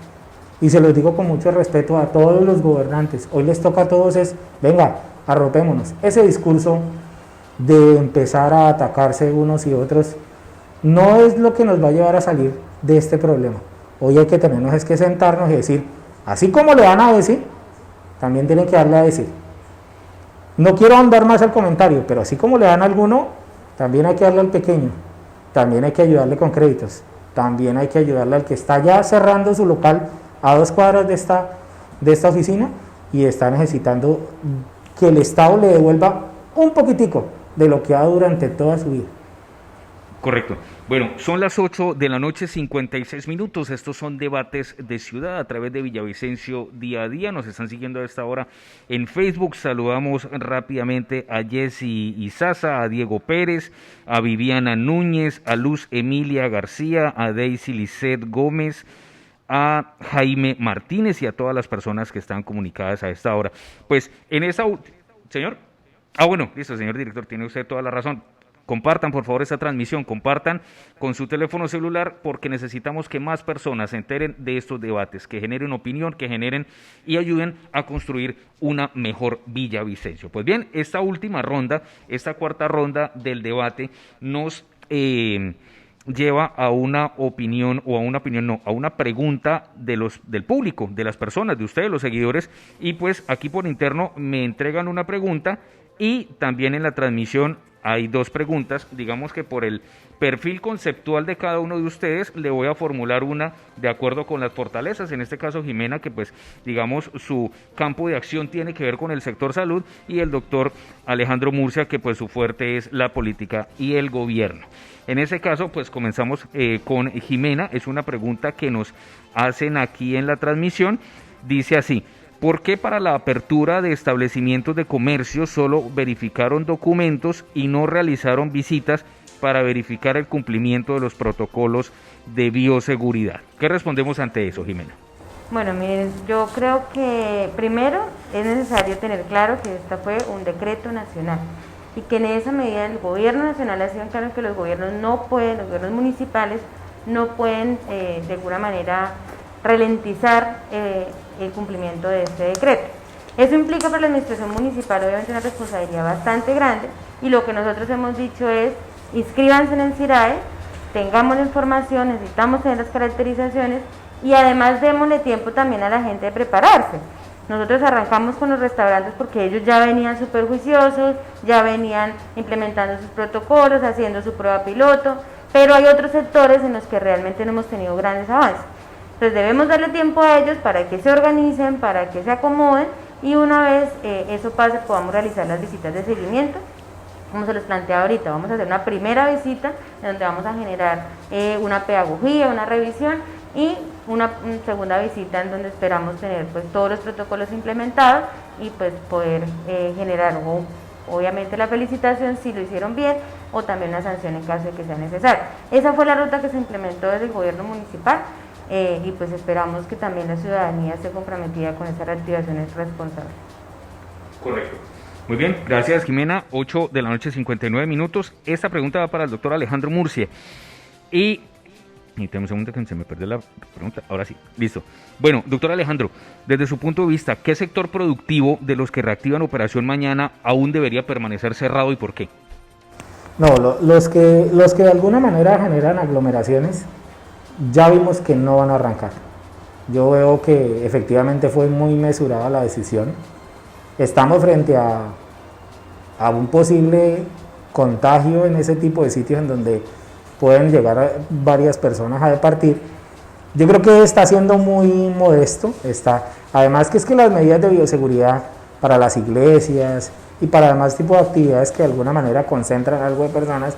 Y se los digo con mucho respeto a todos los gobernantes. Hoy les toca a todos venga, arropémonos. Ese discurso de empezar a atacarse unos y otros no es lo que nos va a llevar a salir de este problema. Hoy hay que tenernos que sentarnos y decir, así como le dan a decir, también tienen que darle a decir. No quiero ahondar más el comentario, pero así como le dan a alguno, también hay que darle al pequeño. También hay que ayudarle con créditos, también hay que ayudarle al que está ya cerrando su local a 2 cuadras de esta oficina y está necesitando que el Estado le devuelva un poquitico de lo que ha dado durante toda su vida. Correcto. Bueno, son las 8 de la noche, 56 minutos. Estos son debates de ciudad a través de Villavicencio Día a Día. Nos están siguiendo a esta hora en Facebook. Saludamos rápidamente a Jessy Izaza, a Diego Pérez, a Viviana Núñez, a Luz Emilia García, a Daisy Lisset Gómez, a Jaime Martínez y a todas las personas que están comunicadas a esta hora. Pues en esa... Señor. Bueno, listo, señor director, tiene usted toda la razón. Compartan por favor esta transmisión, compartan con su teléfono celular porque necesitamos que más personas se enteren de estos debates, que generen opinión, que generen y ayuden a construir una mejor Villavicencio. Pues bien, esta última ronda, esta cuarta ronda del debate nos lleva a una opinión, o a una opinión no, a una pregunta del público, de las personas, de ustedes, los seguidores, y pues aquí por interno me entregan una pregunta y también en la transmisión hay 2 preguntas. Digamos que por el perfil conceptual de cada uno de ustedes le voy a formular una de acuerdo con las fortalezas, en este caso Jimena, que pues digamos su campo de acción tiene que ver con el sector salud, y el doctor Alejandro Murcia, que pues su fuerte es la política y el gobierno. En ese caso pues comenzamos con Jimena. Es una pregunta que nos hacen aquí en la transmisión. Dice así: ¿por qué para la apertura de establecimientos de comercio solo verificaron documentos y no realizaron visitas para verificar el cumplimiento de los protocolos de bioseguridad? ¿Qué respondemos ante eso, Jimena? Bueno, miren, yo creo que primero es necesario tener claro que esta fue un decreto nacional y que en esa medida el gobierno nacional ha sido claro que los gobiernos no pueden, los gobiernos municipales no pueden de alguna manera ralentizar el cumplimiento de este decreto. Eso implica para la administración municipal obviamente una responsabilidad bastante grande, y lo que nosotros hemos dicho es: inscríbanse en el CIRAE, tengamos la información, necesitamos tener las caracterizaciones y además démosle tiempo también a la gente de prepararse. Nosotros arrancamos con los restaurantes porque ellos ya venían súper juiciosos, ya venían implementando sus protocolos, haciendo su prueba piloto, pero hay otros sectores en los que realmente no hemos tenido grandes avances. Entonces debemos darle tiempo a ellos para que se organicen, para que se acomoden, y una vez eso pase podamos realizar las visitas de seguimiento. Como se los plantea ahorita, vamos a hacer una primera visita en donde vamos a generar una pedagogía, una revisión, y una segunda visita en donde esperamos tener pues todos los protocolos implementados y pues poder generar obviamente la felicitación si lo hicieron bien, o también una sanción en caso de que sea necesario. Esa fue la ruta que se implementó desde el gobierno municipal. y pues esperamos que también la ciudadanía esté comprometida con esas reactivaciones responsables. Correcto. Muy bien, gracias Jimena, 8 de la noche 59 minutos. Esta pregunta va para el doctor Alejandro Murcia. Y tenemos un segundo que se me perdió la pregunta, ahora sí, listo. Bueno, doctor Alejandro, desde su punto de vista, ¿qué sector productivo de los que reactivan Operación Mañana aún debería permanecer cerrado y por qué? No, los que de alguna manera generan aglomeraciones, ya vimos que no van a arrancar. Yo veo que efectivamente fue muy mesurada la decisión. Estamos frente a un posible contagio en ese tipo de sitios en donde pueden llegar varias personas a departir. Yo creo que está siendo muy modesto. Además que es que las medidas de bioseguridad para las iglesias y para demás tipo de actividades que de alguna manera concentran algo de personas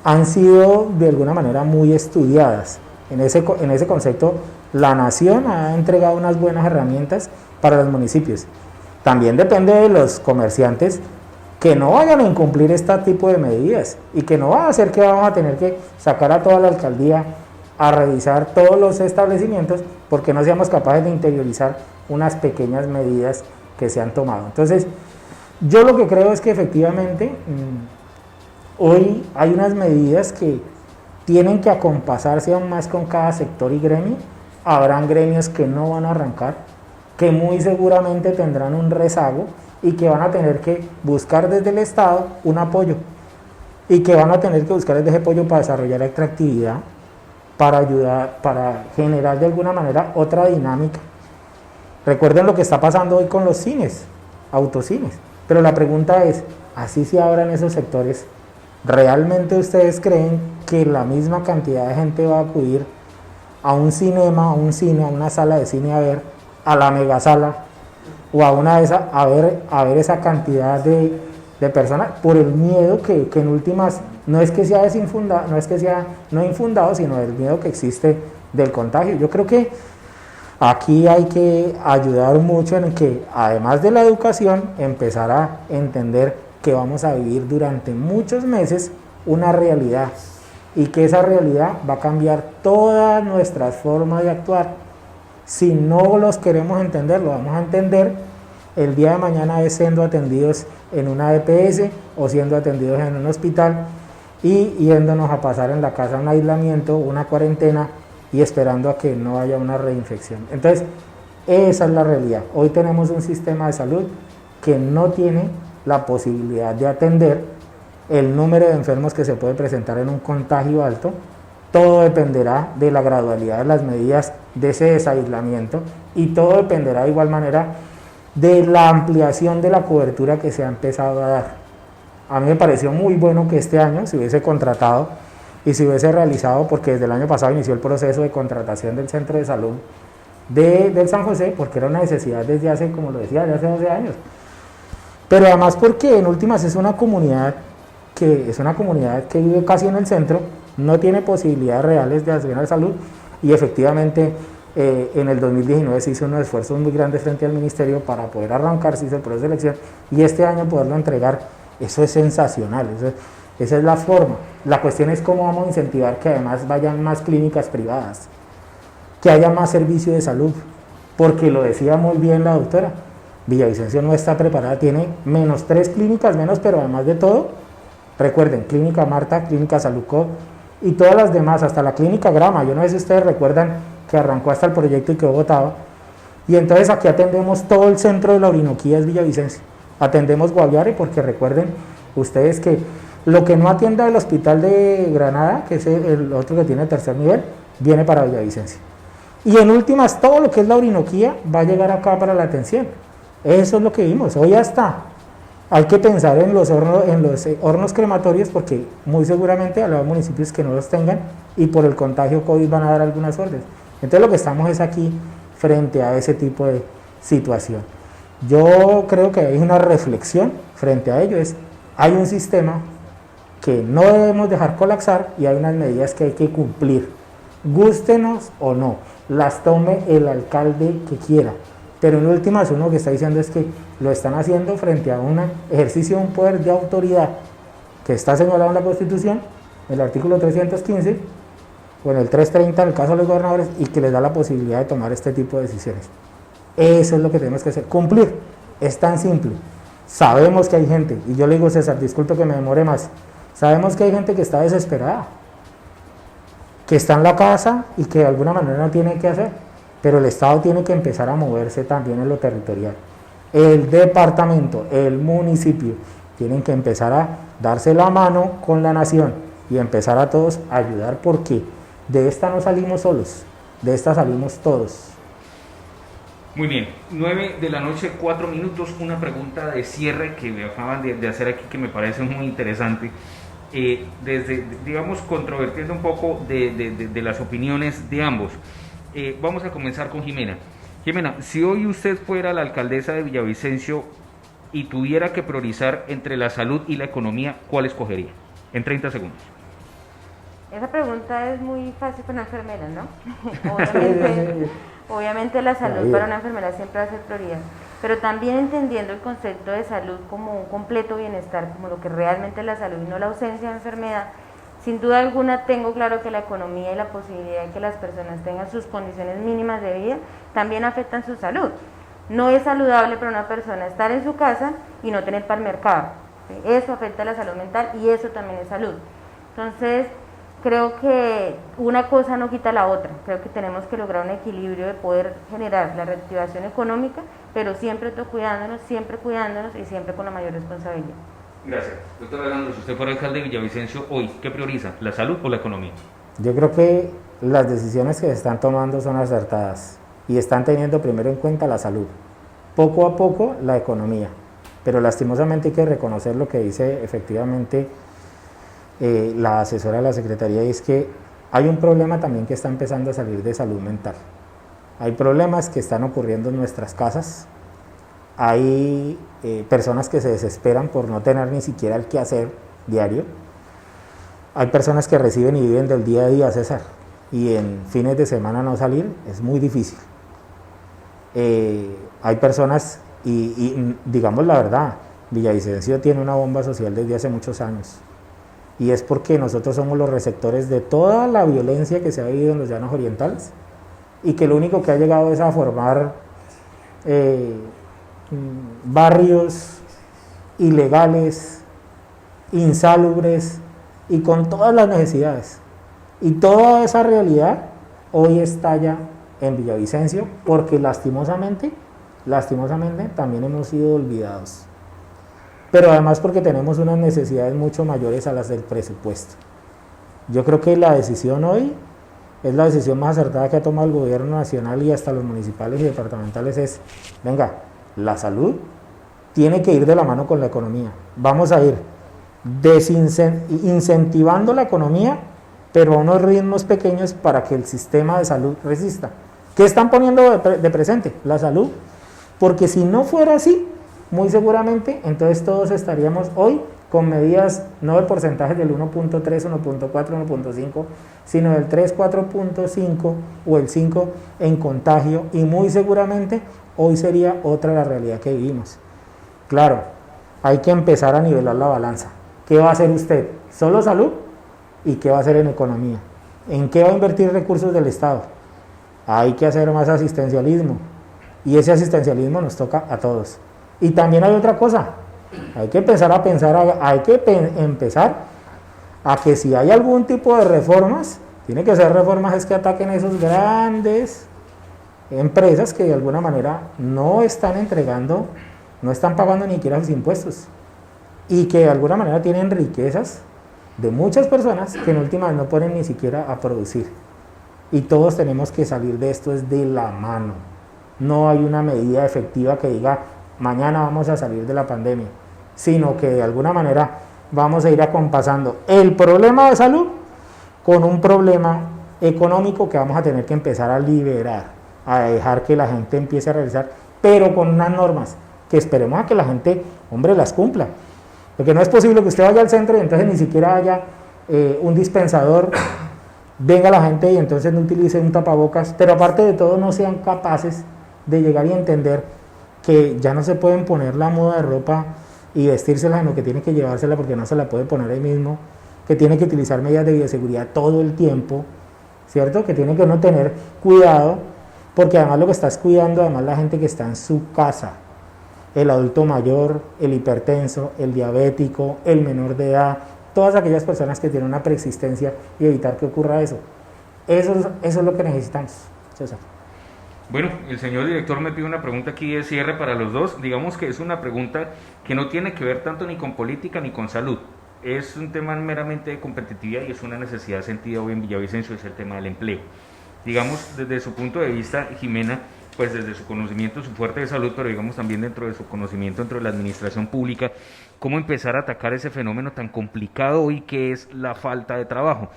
han sido de alguna manera muy estudiadas. En ese concepto, la nación ha entregado unas buenas herramientas para los municipios. También depende de los comerciantes que no vayan a incumplir este tipo de medidas y que no va a hacer que vamos a tener que sacar a toda la alcaldía a revisar todos los establecimientos porque no seamos capaces de interiorizar unas pequeñas medidas que se han tomado. Entonces, yo lo que creo es que efectivamente hoy hay unas medidas que tienen que acompasarse aún más con cada sector y gremio. Habrán gremios que no van a arrancar, que muy seguramente tendrán un rezago y que van a tener que buscar desde el Estado un apoyo y que van a tener que buscar desde ese apoyo para desarrollar actividad, para ayudar, para generar de alguna manera otra dinámica. Recuerden lo que está pasando hoy con los cines, autocines, pero la pregunta es, así se abran esos sectores, ¿realmente ustedes creen que la misma cantidad de gente va a acudir a un cinema, a un cine, a una sala de cine a la megasala o a una de esas a ver esa cantidad de personas por el miedo que en últimas no es que sea desinfundado, no es que sea no infundado, sino el miedo que existe del contagio? Yo creo que aquí hay que ayudar mucho en que además de la educación empezar a entender que vamos a vivir durante muchos meses una realidad y que esa realidad va a cambiar todas nuestras formas de actuar. Si no los queremos entender, lo vamos a entender el día de mañana es siendo atendidos en una EPS o siendo atendidos en un hospital y yéndonos a pasar en la casa un aislamiento, una cuarentena y esperando a que no haya una reinfección. Entonces, esa es la realidad. Hoy tenemos un sistema de salud que no tiene la posibilidad de atender el número de enfermos que se puede presentar en un contagio alto. Todo dependerá de la gradualidad de las medidas de ese desaislamiento y todo dependerá de igual manera de la ampliación de la cobertura que se ha empezado a dar. A mí me pareció muy bueno que este año se hubiese contratado y se hubiese realizado, porque desde el año pasado inició el proceso de contratación del centro de salud del San José, porque era una necesidad desde hace, como lo decía, desde hace 12 años. Pero además porque en últimas es una comunidad que vive casi en el centro, no tiene posibilidades reales de acceder a la salud y efectivamente en el 2019 se hizo unos esfuerzos muy grandes frente al ministerio para poder arrancar, se hizo el proceso de selección y este año poderlo entregar. Eso es sensacional, esa es la forma. La cuestión es cómo vamos a incentivar que además vayan más clínicas privadas, que haya más servicio de salud, porque lo decía muy bien la doctora, Villavicencio no está preparada, tiene -3 clínicas menos, pero además de todo, recuerden, Clínica Marta, Clínica Salucó y todas las demás, hasta la Clínica Grama, yo no sé si ustedes recuerdan que arrancó hasta el proyecto y quedó votado, y entonces aquí atendemos todo el centro de la Orinoquía es Villavicencio, atendemos Guaviare, porque recuerden ustedes que lo que no atienda el hospital de Granada, que es el otro que tiene tercer nivel, viene para Villavicencio, y en últimas todo lo que es la Orinoquía va a llegar acá para la atención. Eso es lo que vimos, hoy ya está. Hay que pensar en los hornos crematorios porque muy seguramente a los municipios que no los tengan y por el contagio COVID van a dar algunas órdenes. Entonces lo que estamos es aquí frente a ese tipo de situación. Yo creo que hay una reflexión frente a ello, hay un sistema que no debemos dejar colapsar y hay unas medidas que hay que cumplir, gústenos o no, las tome el alcalde que quiera. Pero en últimas uno que está diciendo es que lo están haciendo frente a un ejercicio de un poder de autoridad que está señalado en la Constitución, el artículo 315, o en el 330 en el caso de los gobernadores, y que les da la posibilidad de tomar este tipo de decisiones. Eso es lo que tenemos que hacer, cumplir. Es tan simple. Sabemos que hay gente, y yo le digo, César, disculpe que me demore más, sabemos que hay gente que está desesperada, que está en la casa y que de alguna manera no tiene que hacer, pero el Estado tiene que empezar a moverse también en lo territorial. El departamento, el municipio, tienen que empezar a darse la mano con la nación y empezar a todos a ayudar, porque de esta no salimos solos, de esta salimos todos. Muy bien, 9 de la noche, 4 minutos, una pregunta de cierre que me acaban de hacer aquí que me parece muy interesante. Desde, digamos, controvertiendo un poco de las opiniones de ambos. Vamos a comenzar con Jimena. Jimena, si hoy usted fuera la alcaldesa de Villavicencio y tuviera que priorizar entre la salud y la economía, ¿cuál escogería? En 30 segundos. Esa pregunta es muy fácil para una enfermera, ¿no? Obviamente la salud para una enfermera siempre va a ser prioridad, pero también entendiendo el concepto de salud como un completo bienestar, como lo que realmente es la salud y no la ausencia de enfermedad. Sin duda alguna tengo claro que la economía y la posibilidad de que las personas tengan sus condiciones mínimas de vida también afectan su salud. No es saludable para una persona estar en su casa y no tener para el mercado. Eso afecta a la salud mental y eso también es salud. Entonces, creo que una cosa no quita la otra. Creo que tenemos que lograr un equilibrio de poder generar la reactivación económica, pero siempre cuidándonos y siempre con la mayor responsabilidad. Gracias. Doctor Alejandro, si usted fuera alcalde de Villavicencio hoy, ¿qué prioriza? ¿La salud o la economía? Yo creo que las decisiones que se están tomando son acertadas y están teniendo primero en cuenta la salud, poco a poco la economía, pero lastimosamente hay que reconocer lo que dice efectivamente la asesora de la Secretaría, y es que hay un problema también que está empezando a salir de salud mental. Hay problemas que están ocurriendo en nuestras casas, hay personas que se desesperan por no tener ni siquiera el quehacer diario, hay personas que reciben y viven del día a día, César, y en fines de semana no salir es muy difícil. Hay personas, y digamos la verdad, Villavicencio tiene una bomba social desde hace muchos años, y es porque nosotros somos los receptores de toda la violencia que se ha vivido en los llanos orientales, y que lo único que ha llegado es a formar barrios ilegales, insalubres y con todas las necesidades. Y toda esa realidad hoy estalla en Villavicencio porque lastimosamente también hemos sido olvidados. Pero además porque tenemos unas necesidades mucho mayores a las del presupuesto. Yo creo que la decisión hoy es la decisión más acertada que ha tomado el gobierno nacional y hasta los municipales y departamentales, es, venga, la salud tiene que ir de la mano con la economía. Vamos a ir incentivando la economía, pero a unos ritmos pequeños para que el sistema de salud resista. ¿Qué están poniendo de presente? La salud. Porque si no fuera así, muy seguramente, entonces todos estaríamos hoy con medidas no de porcentajes del 1.3, 1.4, 1.5, sino del 3, 4.5 o el 5 en contagio, y muy seguramente hoy sería otra la realidad que vivimos. Claro, hay que empezar a nivelar la balanza. ¿Qué va a hacer usted? ¿Solo salud? ¿Y qué va a hacer en economía? ¿En qué va a invertir recursos del Estado? Hay que hacer más asistencialismo, y ese asistencialismo nos toca a todos. Y también hay otra cosa, hay que empezar a pensar, empezar a que si hay algún tipo de reformas, tiene que ser reformas que ataquen a esos grandes empresas que de alguna manera no están entregando, no están pagando ni siquiera sus impuestos, y que de alguna manera tienen riquezas de muchas personas que en últimas no ponen ni siquiera a producir. Y todos tenemos que salir de esto es de la mano. No hay una medida efectiva que diga mañana vamos a salir de la pandemia, sino que de alguna manera vamos a ir acompasando el problema de salud con un problema económico que vamos a tener que empezar a liberar, a dejar que la gente empiece a realizar, pero con unas normas que esperemos a que la gente, hombre, las cumpla. Porque no es posible que usted vaya al centro y entonces ni siquiera haya un dispensador, venga la gente y entonces no utilice un tapabocas, pero aparte de todo no sean capaces de llegar y entender que ya no se pueden poner la moda de ropa y vestírsela, sino que tiene que llevársela porque no se la puede poner ahí mismo, que tiene que utilizar medidas de bioseguridad todo el tiempo, ¿cierto? Que tiene que uno tener cuidado, porque además lo que estás cuidando, además la gente que está en su casa, el adulto mayor, el hipertenso, el diabético, el menor de edad, todas aquellas personas que tienen una preexistencia y evitar que ocurra eso. Eso es lo que necesitamos, César. Bueno, el señor director me pide una pregunta aquí de cierre para los dos. Digamos que es una pregunta que no tiene que ver tanto ni con política ni con salud. Es un tema meramente de competitividad y es una necesidad sentida hoy en Villavicencio, es el tema del empleo. Digamos, desde su punto de vista, Jimena, pues desde su conocimiento, su fuerte de salud, pero digamos también dentro de su conocimiento dentro de la administración pública, cómo empezar a atacar ese fenómeno tan complicado hoy que es la falta de trabajo.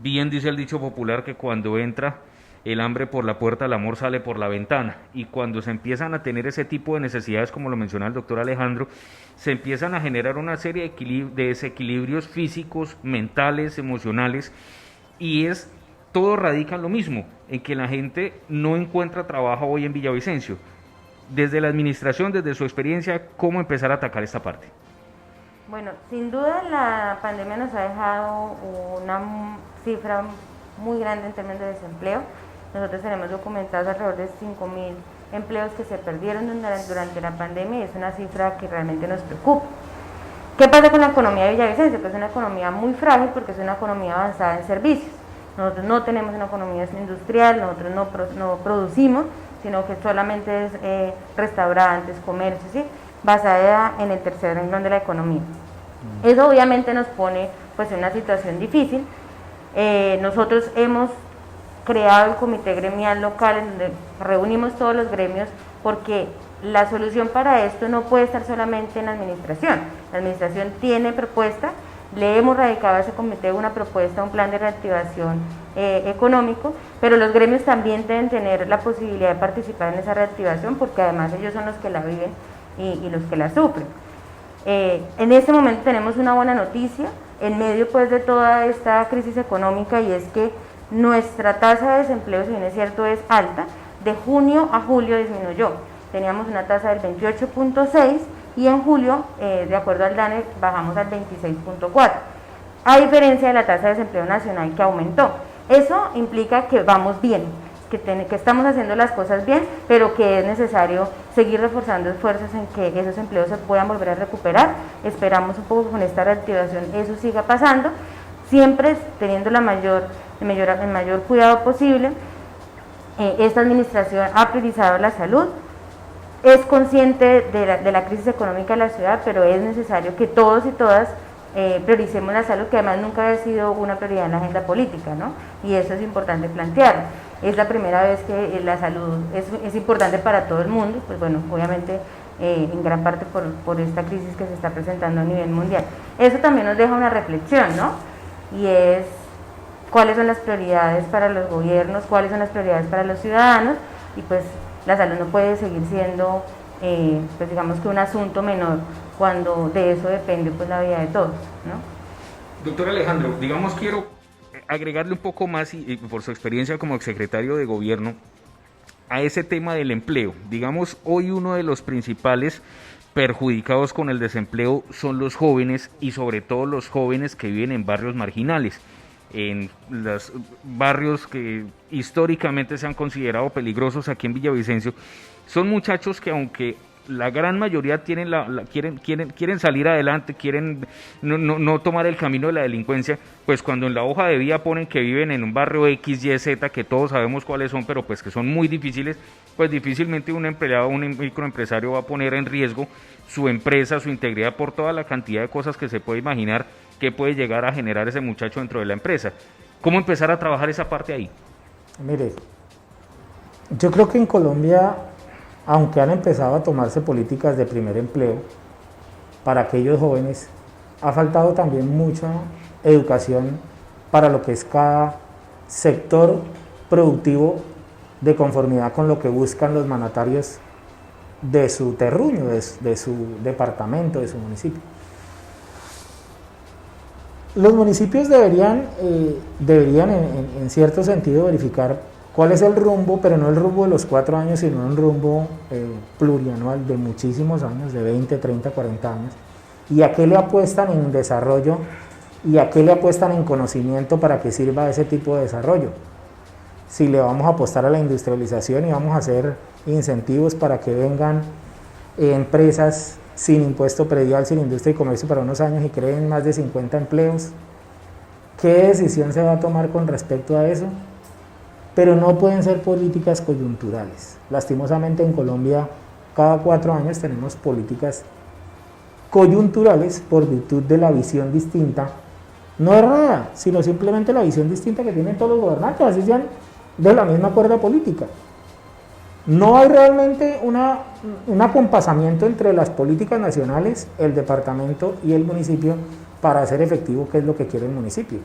Bien dice el dicho popular que cuando entra el hambre por la puerta, el amor sale por la ventana, y cuando se empiezan a tener ese tipo de necesidades, como lo menciona el doctor Alejandro, se empiezan a generar una serie de desequilibrios físicos, mentales, emocionales, y todo radica en lo mismo, en que la gente no encuentra trabajo hoy en Villavicencio. Desde la administración, desde su experiencia, ¿cómo empezar a atacar esta parte? Bueno, sin duda la pandemia nos ha dejado una cifra muy grande en términos de desempleo. Nosotros tenemos documentados alrededor de 5.000 empleos que se perdieron durante la pandemia, y es una cifra que realmente nos preocupa. ¿Qué pasa con la economía de Villavicencio? Pues es una economía muy frágil porque es una economía avanzada en servicios. Nosotros no tenemos una economía industrial, nosotros no producimos, sino que solamente es restaurantes, comercios, ¿sí? Basada en el tercer renglón de la economía. Eso obviamente nos pone pues en una situación difícil. Nosotros hemos creado el comité gremial local en donde reunimos todos los gremios, porque la solución para esto no puede estar solamente en la administración. La administración tiene propuesta, le hemos radicado a ese comité una propuesta, un plan de reactivación económico, pero los gremios también deben tener la posibilidad de participar en esa reactivación, porque además ellos son los que la viven y los que la sufren. En este momento tenemos una buena noticia en medio pues de toda esta crisis económica, y es que nuestra tasa de desempleo, si bien es cierto, es alta. De junio a julio disminuyó, teníamos una tasa del 28.6 y en julio, de acuerdo al DANE, bajamos al 26.4, a diferencia de la tasa de desempleo nacional, que aumentó. Eso implica que vamos bien, que estamos haciendo las cosas bien, pero que es necesario seguir reforzando esfuerzos en que esos empleos se puedan volver a recuperar. Esperamos un poco con esta reactivación eso siga pasando, siempre teniendo el mayor cuidado posible. Esta administración ha priorizado la salud, es consciente de la crisis económica de la ciudad, pero es necesario que todos y todas prioricemos la salud, que además nunca había sido una prioridad en la agenda política, ¿no? Y eso es importante plantearlo. Es la primera vez que la salud es importante para todo el mundo, pues bueno, obviamente en gran parte por esta crisis que se está presentando a nivel mundial. Eso también nos deja una reflexión, ¿no? Y es cuáles son las prioridades para los gobiernos, cuáles son las prioridades para los ciudadanos, y pues la salud no puede seguir siendo, pues digamos que un asunto menor, cuando de eso depende pues la vida de todos, ¿no? Doctor Alejandro, digamos, quiero agregarle un poco más, y por su experiencia como exsecretario de gobierno, a ese tema del empleo. Digamos, hoy uno de los principales perjudicados con el desempleo son los jóvenes, y sobre todo los jóvenes que viven en barrios marginales, en los barrios que históricamente se han considerado peligrosos aquí en Villavicencio. Son muchachos que, aunque la gran mayoría quieren salir adelante, quieren no tomar el camino de la delincuencia, pues cuando en la hoja de vida ponen que viven en un barrio X, Y, Z, que todos sabemos cuáles son, pero pues que son muy difíciles, pues difícilmente un empleado, un microempresario va a poner en riesgo su empresa, su integridad, por toda la cantidad de cosas que se puede imaginar que puede llegar a generar ese muchacho dentro de la empresa. ¿Cómo empezar a trabajar esa parte ahí? Mire, yo creo que en Colombia, aunque han empezado a tomarse políticas de primer empleo para aquellos jóvenes, ha faltado también mucha educación para lo que es cada sector productivo, de conformidad con lo que buscan los mandatarios de su terruño, de su departamento, de su municipio. Los municipios deberían en cierto sentido verificar cuál es el rumbo, pero no el rumbo de los 4 años, sino un rumbo plurianual de muchísimos años, de 20, 30, 40 años, y a qué le apuestan en desarrollo y a qué le apuestan en conocimiento para que sirva ese tipo de desarrollo. si le vamos a apostar a la industrialización y vamos a hacer incentivos para que vengan empresas sin impuesto predial, sin industria y comercio para unos años y creen más de 50 empleos. ¿Qué decisión se va a tomar con respecto a eso? Pero no pueden ser políticas coyunturales. Lastimosamente en Colombia cada 4 años tenemos políticas coyunturales por virtud de la visión distinta, no errada, sino simplemente la visión distinta que tienen todos los gobernantes, así sean de la misma cuerda política. No hay realmente un acompasamiento entre las políticas nacionales, el departamento y el municipio para hacer efectivo qué es lo que quiere el municipio.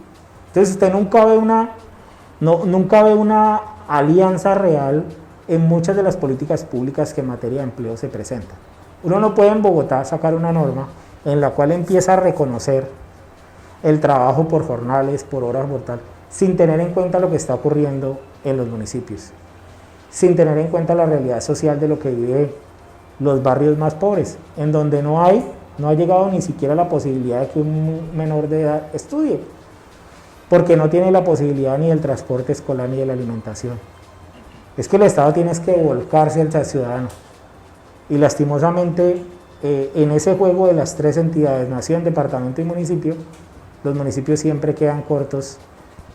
Entonces usted nunca ve una alianza real en muchas de las políticas públicas que en materia de empleo se presentan. Uno no puede en Bogotá sacar una norma en la cual empieza a reconocer el trabajo por jornales, por horas, por tal, sin tener en cuenta lo que está ocurriendo en los municipios, sin tener en cuenta la realidad social de lo que viven los barrios más pobres, en donde no ha llegado ni siquiera la posibilidad de que un menor de edad estudie, porque no tiene la posibilidad ni del transporte escolar ni de la alimentación. Es que el Estado tiene que volcarse al ciudadano. Y lastimosamente, en ese juego de las 3 entidades, nación, departamento y municipio, los municipios siempre quedan cortos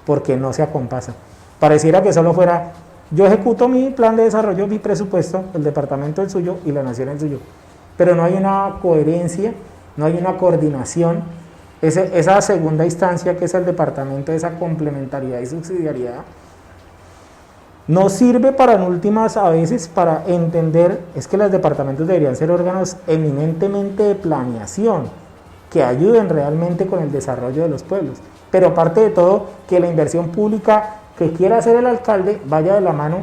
porque no se acompasan. Pareciera que solo fuera, yo ejecuto mi plan de desarrollo, mi presupuesto, el departamento el suyo y la nación el suyo. Pero no hay una coherencia, no hay una coordinación. Esa segunda instancia que es el departamento, esa complementariedad y subsidiariedad, no sirve para en últimas a veces para entender, es que los departamentos deberían ser órganos eminentemente de planeación, que ayuden realmente con el desarrollo de los pueblos. Pero aparte de todo, que la inversión pública que quiera hacer el alcalde vaya de la mano,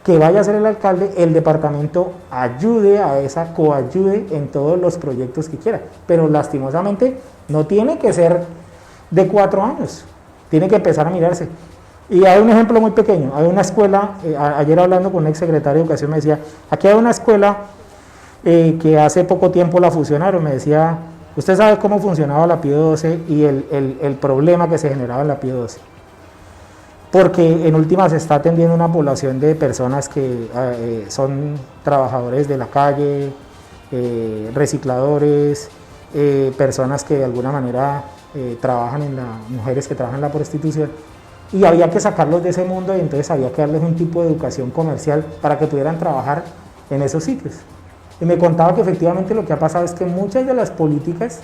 que vaya a hacer el alcalde, el departamento ayude a esa, coayude en todos los proyectos que quiera. Pero lastimosamente no tiene que ser de 4 años, tiene que empezar a mirarse. Y hay un ejemplo muy pequeño, hay una escuela, ayer hablando con un exsecretario de Educación me decía, aquí hay una escuela que hace poco tiempo la fusionaron, me decía, usted sabe cómo funcionaba la Pío 12 y el problema que se generaba en la Pío 12. Porque en última se está atendiendo una población de personas que son trabajadores de la calle, recicladores, personas que de alguna manera mujeres que trabajan en la prostitución, y había que sacarlos de ese mundo y entonces había que darles un tipo de educación comercial para que pudieran trabajar en esos sitios. Y me contaba que efectivamente lo que ha pasado es que muchas de las políticas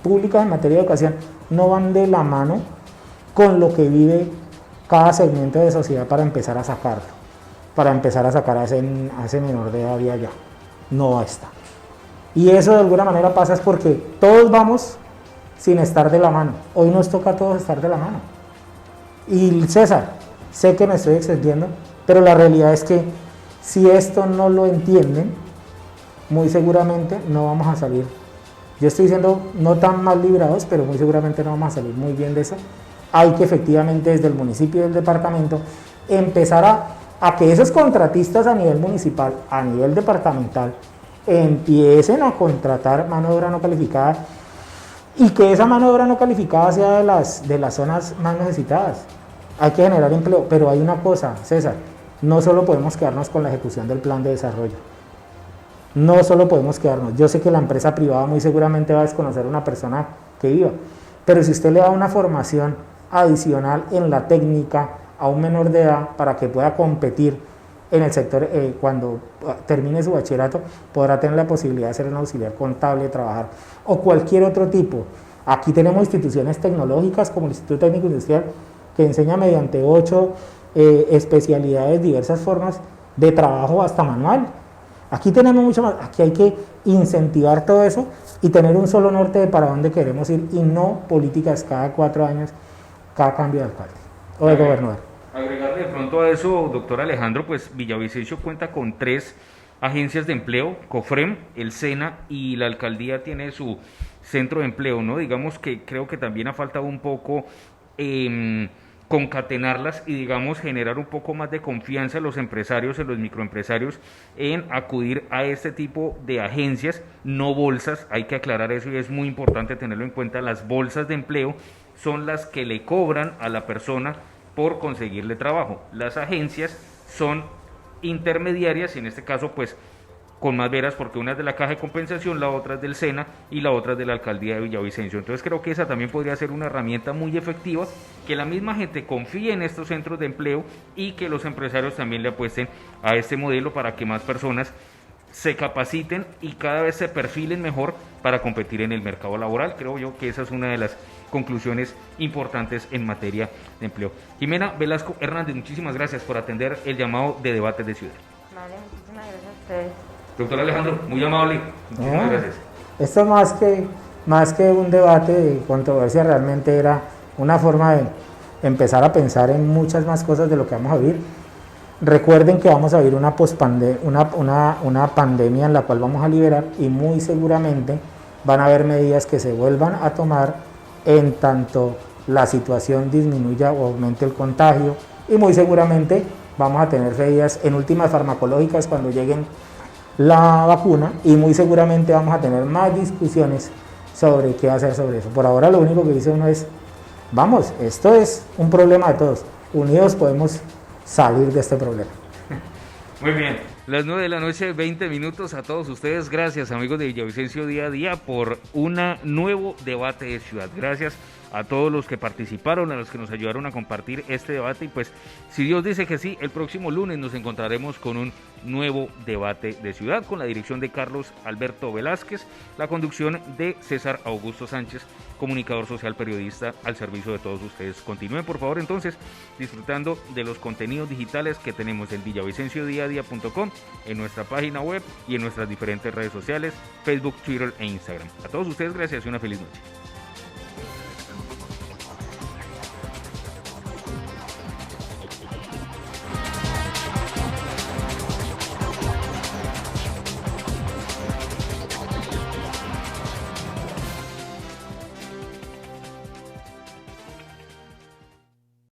públicas en materia de educación no van de la mano con lo que vive cada segmento de sociedad para empezar a sacarlo, para empezar a sacar a ese menor de edad de allá. No está. Y eso de alguna manera pasa es porque todos vamos sin estar de la mano. Hoy nos toca a todos estar de la mano. Y César, sé que me estoy extendiendo, pero la realidad es que si esto no lo entienden, muy seguramente no vamos a salir. Yo estoy diciendo no tan mal librados, pero muy seguramente no vamos a salir muy bien de eso. Hay que efectivamente desde el municipio y el departamento empezar a que esos contratistas a nivel municipal, a nivel departamental, empiecen a contratar mano de obra no calificada y que esa mano de obra no calificada sea de las zonas más necesitadas. Hay que generar empleo, pero hay una cosa, César, no solo podemos quedarnos con la ejecución del plan de desarrollo. No solo podemos quedarnos. Yo sé que la empresa privada muy seguramente va a desconocer a una persona que viva, pero si usted le da una formación adicional en la técnica a un menor de edad para que pueda competir en el sector, cuando termine su bachillerato, podrá tener la posibilidad de ser un auxiliar contable, trabajar, o cualquier otro tipo. Aquí tenemos instituciones tecnológicas como el Instituto Técnico Industrial, que enseña mediante 8 especialidades, diversas formas de trabajo hasta manual. Aquí tenemos mucho más, aquí hay que incentivar todo eso y tener un solo norte de para dónde queremos ir y no políticas cada 4 años, cada cambio de alcalde o de gobernador. Agregarle de pronto a eso, doctor Alejandro, pues Villavicencio cuenta con 3 agencias de empleo, COFREM, el SENA y la alcaldía tiene su centro de empleo, ¿no? Digamos que creo que también ha faltado un poco concatenarlas y digamos generar un poco más de confianza en los empresarios, en los microempresarios en acudir a este tipo de agencias, no bolsas, hay que aclarar eso y es muy importante tenerlo en cuenta. Las bolsas de empleo son las que le cobran a la persona por conseguirle trabajo. Las agencias son intermediarias y en este caso pues con más veras, porque una es de la Caja de Compensación, la otra es del SENA y la otra es de la Alcaldía de Villavicencio. Entonces creo que esa también podría ser una herramienta muy efectiva, que la misma gente confíe en estos centros de empleo y que los empresarios también le apuesten a este modelo para que más personas se capaciten y cada vez se perfilen mejor para competir en el mercado laboral. Creo yo que esa es una de las conclusiones importantes en materia de empleo. Jimena Velasco Hernández, muchísimas gracias por atender el llamado de Debates de Ciudad. Vale, muchísimas gracias a ustedes. Doctor Alejandro, muy amable, muchísimas gracias. Esto más que un debate de controversia, realmente era una forma de empezar a pensar en muchas más cosas de lo que vamos a vivir. Recuerden que vamos a vivir una pandemia en la cual vamos a liberar y muy seguramente van a haber medidas que se vuelvan a tomar en tanto la situación disminuya o aumente el contagio, y muy seguramente vamos a tener medidas en últimas farmacológicas cuando lleguen la vacuna, y muy seguramente vamos a tener más discusiones sobre qué hacer sobre eso. Por ahora lo único que dice uno es, vamos, esto es un problema de todos, unidos podemos salir de este problema. Muy bien, las 9 de la noche, 20 minutos a todos ustedes. Gracias, amigos de Villavicencio Día a Día, por un nuevo debate de ciudad. Gracias a todos los que participaron, a los que nos ayudaron a compartir este debate, y pues si Dios dice que sí, el próximo lunes nos encontraremos con un nuevo debate de ciudad, con la dirección de Carlos Alberto Velázquez, la conducción de César Augusto Sánchez, comunicador social, periodista al servicio de todos ustedes. Continúen por favor entonces disfrutando de los contenidos digitales que tenemos en villavicenciodiaadia.com, en nuestra página web y en nuestras diferentes redes sociales, Facebook, Twitter e Instagram. A todos ustedes gracias y una feliz noche.